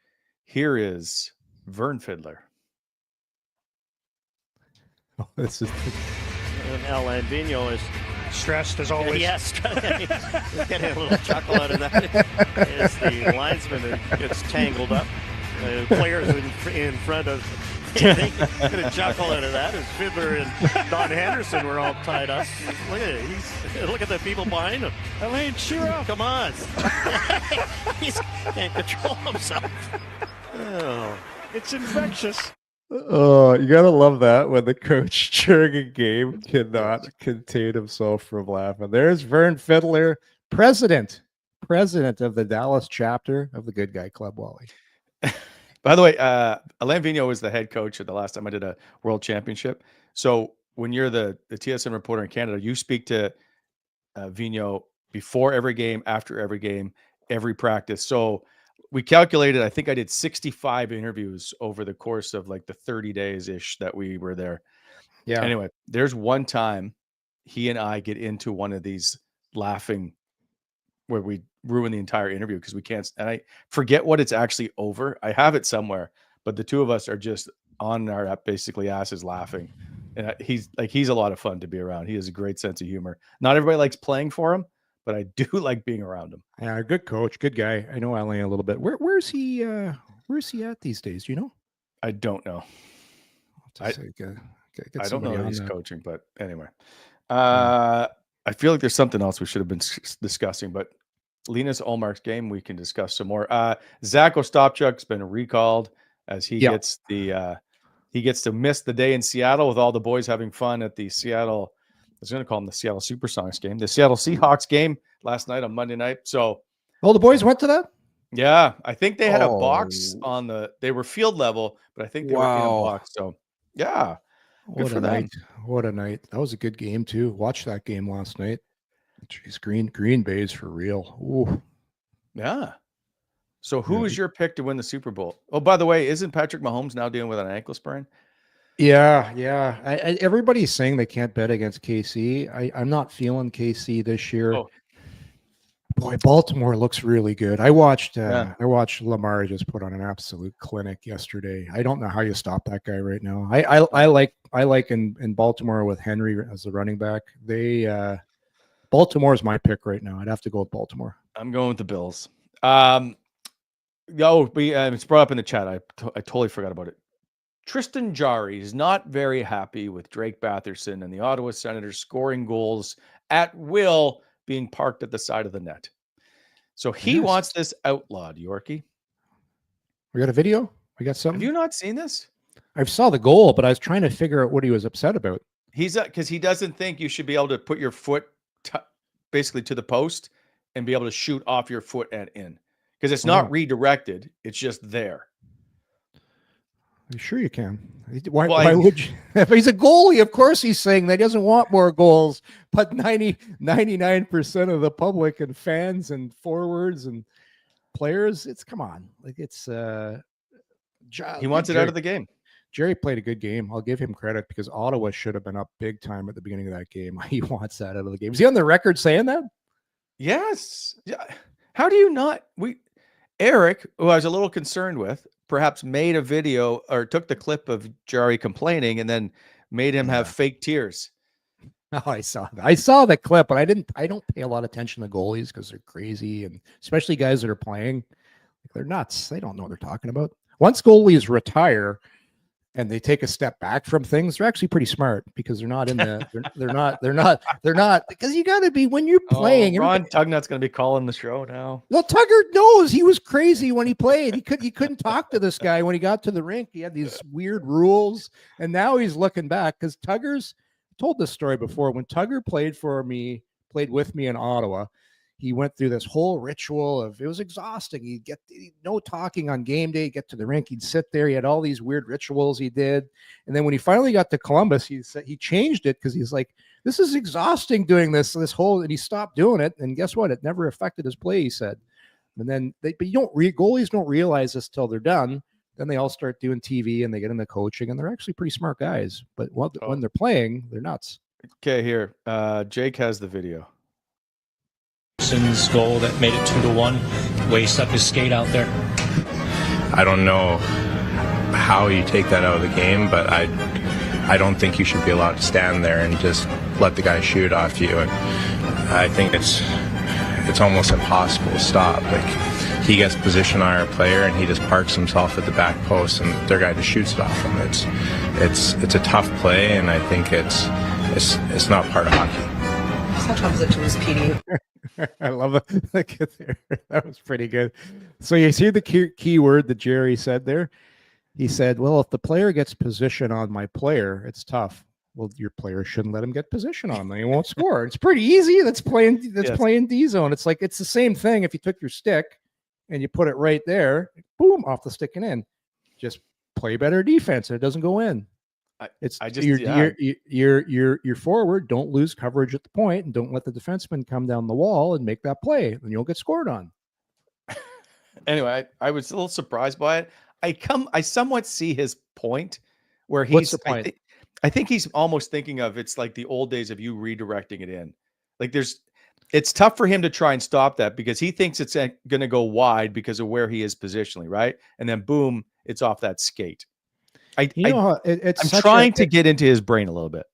here is Vern Fiddler. Oh, this is And Alain Vigneault is Stressed as always. yes, getting a little chuckle out of that as the linesman gets tangled up. The players in front of him get a chuckle out of that as Fiddler and Don Henderson were all tied up. Look at the people behind him. Alain, cheer up. Come on. He can't control himself. Oh. It's infectious. Oh, you gotta love that when the coach during a game cannot contain himself from laughing. There's Vern Fiddler, president of the Dallas chapter of the Good Guy Club, Wally. By the way, Alain Vigneault was the head coach at the last time I did a world championship. So when you're the TSN reporter in Canada, you speak to Vigneault before every game, after every game, every practice. So we calculated, I think I did 65 interviews over the course of like the 30 days ish that we were there. Yeah. Anyway, there's one time he and I get into one of these laughing where we ruin the entire interview because we can't, and I forget what it's actually over. I have it somewhere, but the two of us are just on our basically asses laughing. And he's a lot of fun to be around. He has a great sense of humor. Not everybody likes playing for him, but I do like being around him. Yeah, good coach, good guy. I know Alain a little bit. Where's he at these days? Do you know? I don't know. I don't know that he's coaching, but anyway. I feel like there's something else we should have been discussing, but Linus Ullmark's game, we can discuss some more. Zach Ostapchuk's been recalled as he gets to miss the day in Seattle with all the boys having fun at the Seattle. I was going to call them the Seattle Supersonics game, the Seattle Seahawks game last night on Monday night. So, the boys went to that? Yeah, I think they had a box they were field level, but I think they were in a box. So, yeah, what a night! What a night! That was a good game too. Watched that game last night. Jeez, Green Bay's for real. Ooh. Yeah. So, who is your pick to win the Super Bowl? Oh, by the way, isn't Patrick Mahomes now dealing with an ankle sprain? Yeah. Everybody's saying they can't bet against KC. I'm not feeling KC this year. Oh. Boy, Baltimore looks really good. I watched Lamar just put on an absolute clinic yesterday. I don't know how you stop that guy right now. I like in Baltimore with Henry as the running back. Baltimore is my pick right now. I'd have to go with Baltimore. I'm going with the Bills. It's brought up in the chat. I totally forgot about it. Tristan Jarry is not very happy with Drake Batherson and the Ottawa Senators scoring goals at will being parked at the side of the net. So he wants this outlawed, Yorkie. We got a video? We got something? Have you not seen this? I saw the goal, but I was trying to figure out what he was upset about. He's because he doesn't think you should be able to put your foot basically to the post and be able to shoot off your foot and in. Because it's not redirected. It's just there. Are you sure you can? Why would you? If he's a goalie, of course he's saying that he doesn't want more goals. But 99% of the public and fans and forwards and players, come on. Like he wants it out of the game. Jerry played a good game. I'll give him credit because Ottawa should have been up big time at the beginning of that game. He wants that out of the game. Is he on the record saying that? Yes. Yeah. How do you not? Eric, who I was a little concerned with, perhaps made a video or took the clip of Jari complaining and then made him have fake tears. Oh, I saw the clip, but I don't pay a lot of attention to goalies because they're crazy, and especially guys that are playing. They're nuts. They don't know what they're talking about. Once goalies retire and they take a step back from things, they're actually pretty smart because they're not in the they're not because you got to be when you're playing. Ron Tugnut's going to be calling the show now. Well, Tugger knows he was crazy when he played. He couldn't talk to this guy when he got to the rink. He had these weird rules, and now he's looking back because Tugger's told this story before. When Tugger played with me in Ottawa, he went through this whole ritual of, it was exhausting. He'd get no talking on game day, get to the rink, he'd sit there. He had all these weird rituals he did. And then when he finally got to Columbus, he changed it because he's like, this is exhausting doing this whole, and he stopped doing it. And guess what? It never affected his play, he said. And then goalies don't realize this till they're done. Then they all start doing TV and they get into coaching, and they're actually pretty smart guys. But when they're playing, they're nuts. Okay, here. Jake has the video. Goal that made it 2-1, way he stuck his skate out there. I don't know how you take that out of the game, but I don't think you should be allowed to stand there and just let the guy shoot off you. And I think it's almost impossible to stop. Like, he gets position on our player and he just parks himself at the back post, and their guy just shoots it off him. It's a tough play, and I think it's not part of hockey. Sometimes it was PD. I love it. That was pretty good. So you see the key word that Jerry said there? He said, well, if the player gets position on my player, it's tough. Well, your player shouldn't let him get position on them. He won't score. It's pretty easy. That's playing D zone. It's like, it's the same thing. If you took your stick and you put it right there, boom, off the stick and in. Just play better defense and it doesn't go in. You're forward. Don't lose coverage at the point, and don't let the defenseman come down the wall and make that play, and you'll get scored on. Anyway, I was a little surprised by it. I somewhat see his point, where What's the point? I think he's almost thinking of, it's like the old days of you redirecting it in. Like, it's tough for him to try and stop that because he thinks it's going to go wide because of where he is positionally, right? And then boom, it's off that skate. I'm trying to get into his brain a little bit.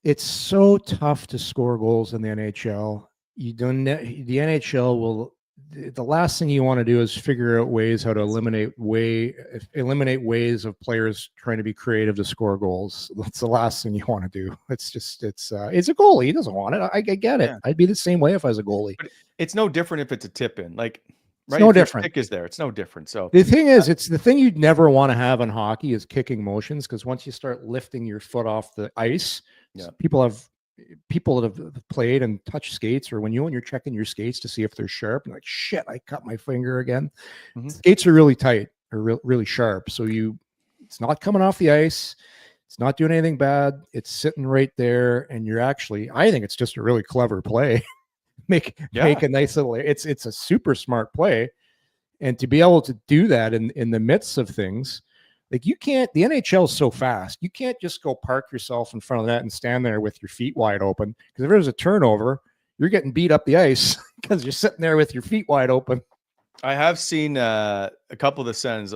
It's so tough to score goals in the NHL. The NHL will. The last thing you want to do is figure out ways how to eliminate ways of players trying to be creative to score goals. That's the last thing you want to do. It's a goalie. He doesn't want it. I get it. Yeah. I'd be the same way if I was a goalie. But it's no different if it's a tip in. Like, right? It's no if your different. stick is there. It's no different. So the thing is, it's the thing you'd never want to have in hockey is kicking motions, because once you start lifting your foot off the ice, people that have played and touched skates, or when you're checking your skates to see if they're sharp, and like, shit, I cut my finger again. Mm-hmm. Skates are really tight or really sharp. So it's not coming off the ice. It's not doing anything bad. It's sitting right there. And I think it's just a really clever play. Make a nice little, it's a super smart play. And to be able to do that in the midst of things, like, the NHL is so fast. You can't just go park yourself in front of that and stand there with your feet wide open, because if there's a turnover, you're getting beat up the ice because you're sitting there with your feet wide open. I have seen a couple of the Sens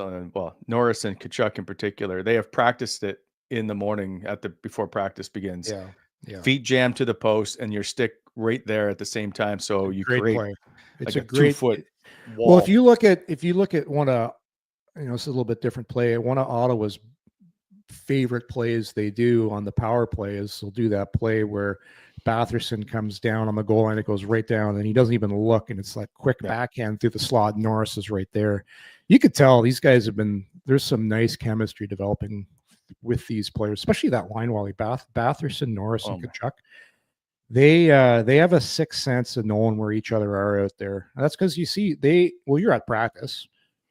Norris and Tkachuk in particular. They have practiced it in the morning before practice begins. Yeah. Feet jammed to the post and your stick right there at the same time. So you create play. It's like a great 2-foot wall. Well, if you look at one of, it's a little bit different play. One of Ottawa's favorite plays they do on the power play is they'll do that play where Batherson comes down on the goal line. It goes right down and he doesn't even look. And it's like quick backhand through the slot. Norris is right there. You could tell these guys there's some nice chemistry developing with these players, especially that line Wally, Batherson, Norris, and Tkachuk. They have a sixth sense of knowing where each other are out there. And that's because you're at practice.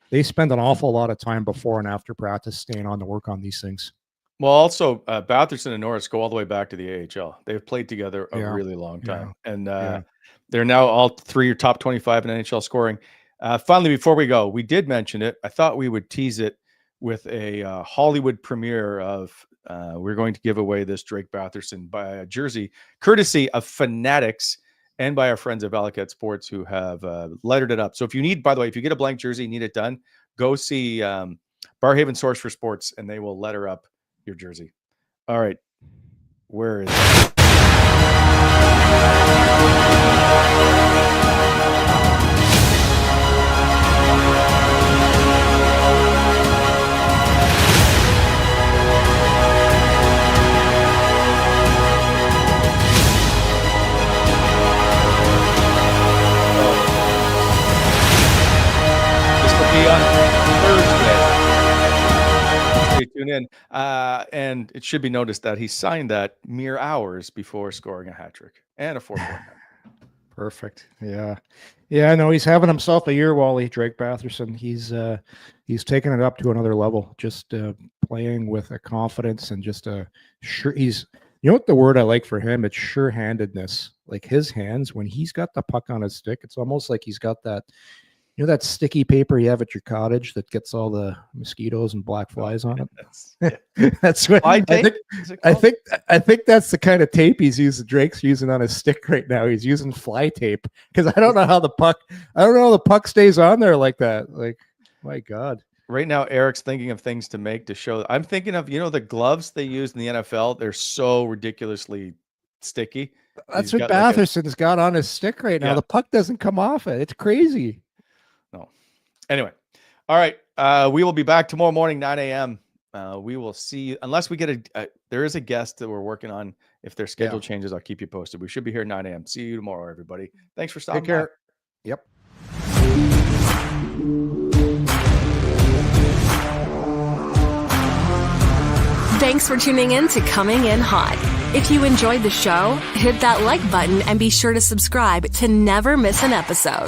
They spend an awful lot of time before and after practice staying on to work on these things. Well, also Batherson and Norris go all the way back to the AHL. They've played together a really long time, and they're now all three are top 25 in NHL scoring. Finally, before we go, we did mention it. I thought we would tease it with a Hollywood premiere of we're going to give away this Drake Batherson by a jersey, courtesy of Fanatics and by our friends at Valaket Sports, who have lettered it up. So if you get a blank jersey, need it done, go see Barhaven Source for Sports, and they will letter up your jersey. All right. Where is it? Tune in. And it should be noticed that he signed that mere hours before scoring a hat trick and a 4-point. Perfect. Yeah. Yeah, no, he's having himself a year, Wally, Drake Batherson. He's taken it up to another level, just playing with a confidence and just a sure. You know what the word I like for him? It's sure-handedness. Like his hands, when he's got the puck on his stick, it's almost like he's got that, you know, that sticky paper you have at your cottage that gets all the mosquitoes and black flies on it. That's what I think. I think that's the kind of tape Drake's using on his stick right now. He's using fly tape because I don't know how the puck stays on there like that. Like, my God. Right now, Eric's thinking of things to make to show. I'm thinking of, you know, the gloves they use in the NFL. They're so ridiculously sticky. That's what Batherson's got on his stick right now. Yeah. The puck doesn't come off it. It's crazy. No. Anyway. All right. We will be back tomorrow morning, 9 a.m. We will see, unless we get there is a guest that we're working on. If their schedule changes, I'll keep you posted. We should be here at 9 a.m. See you tomorrow, everybody. Thanks for stopping. Take care. By. Yep. Thanks for tuning in to Coming In Hot. If you enjoyed the show, hit that like button and be sure to subscribe to never miss an episode.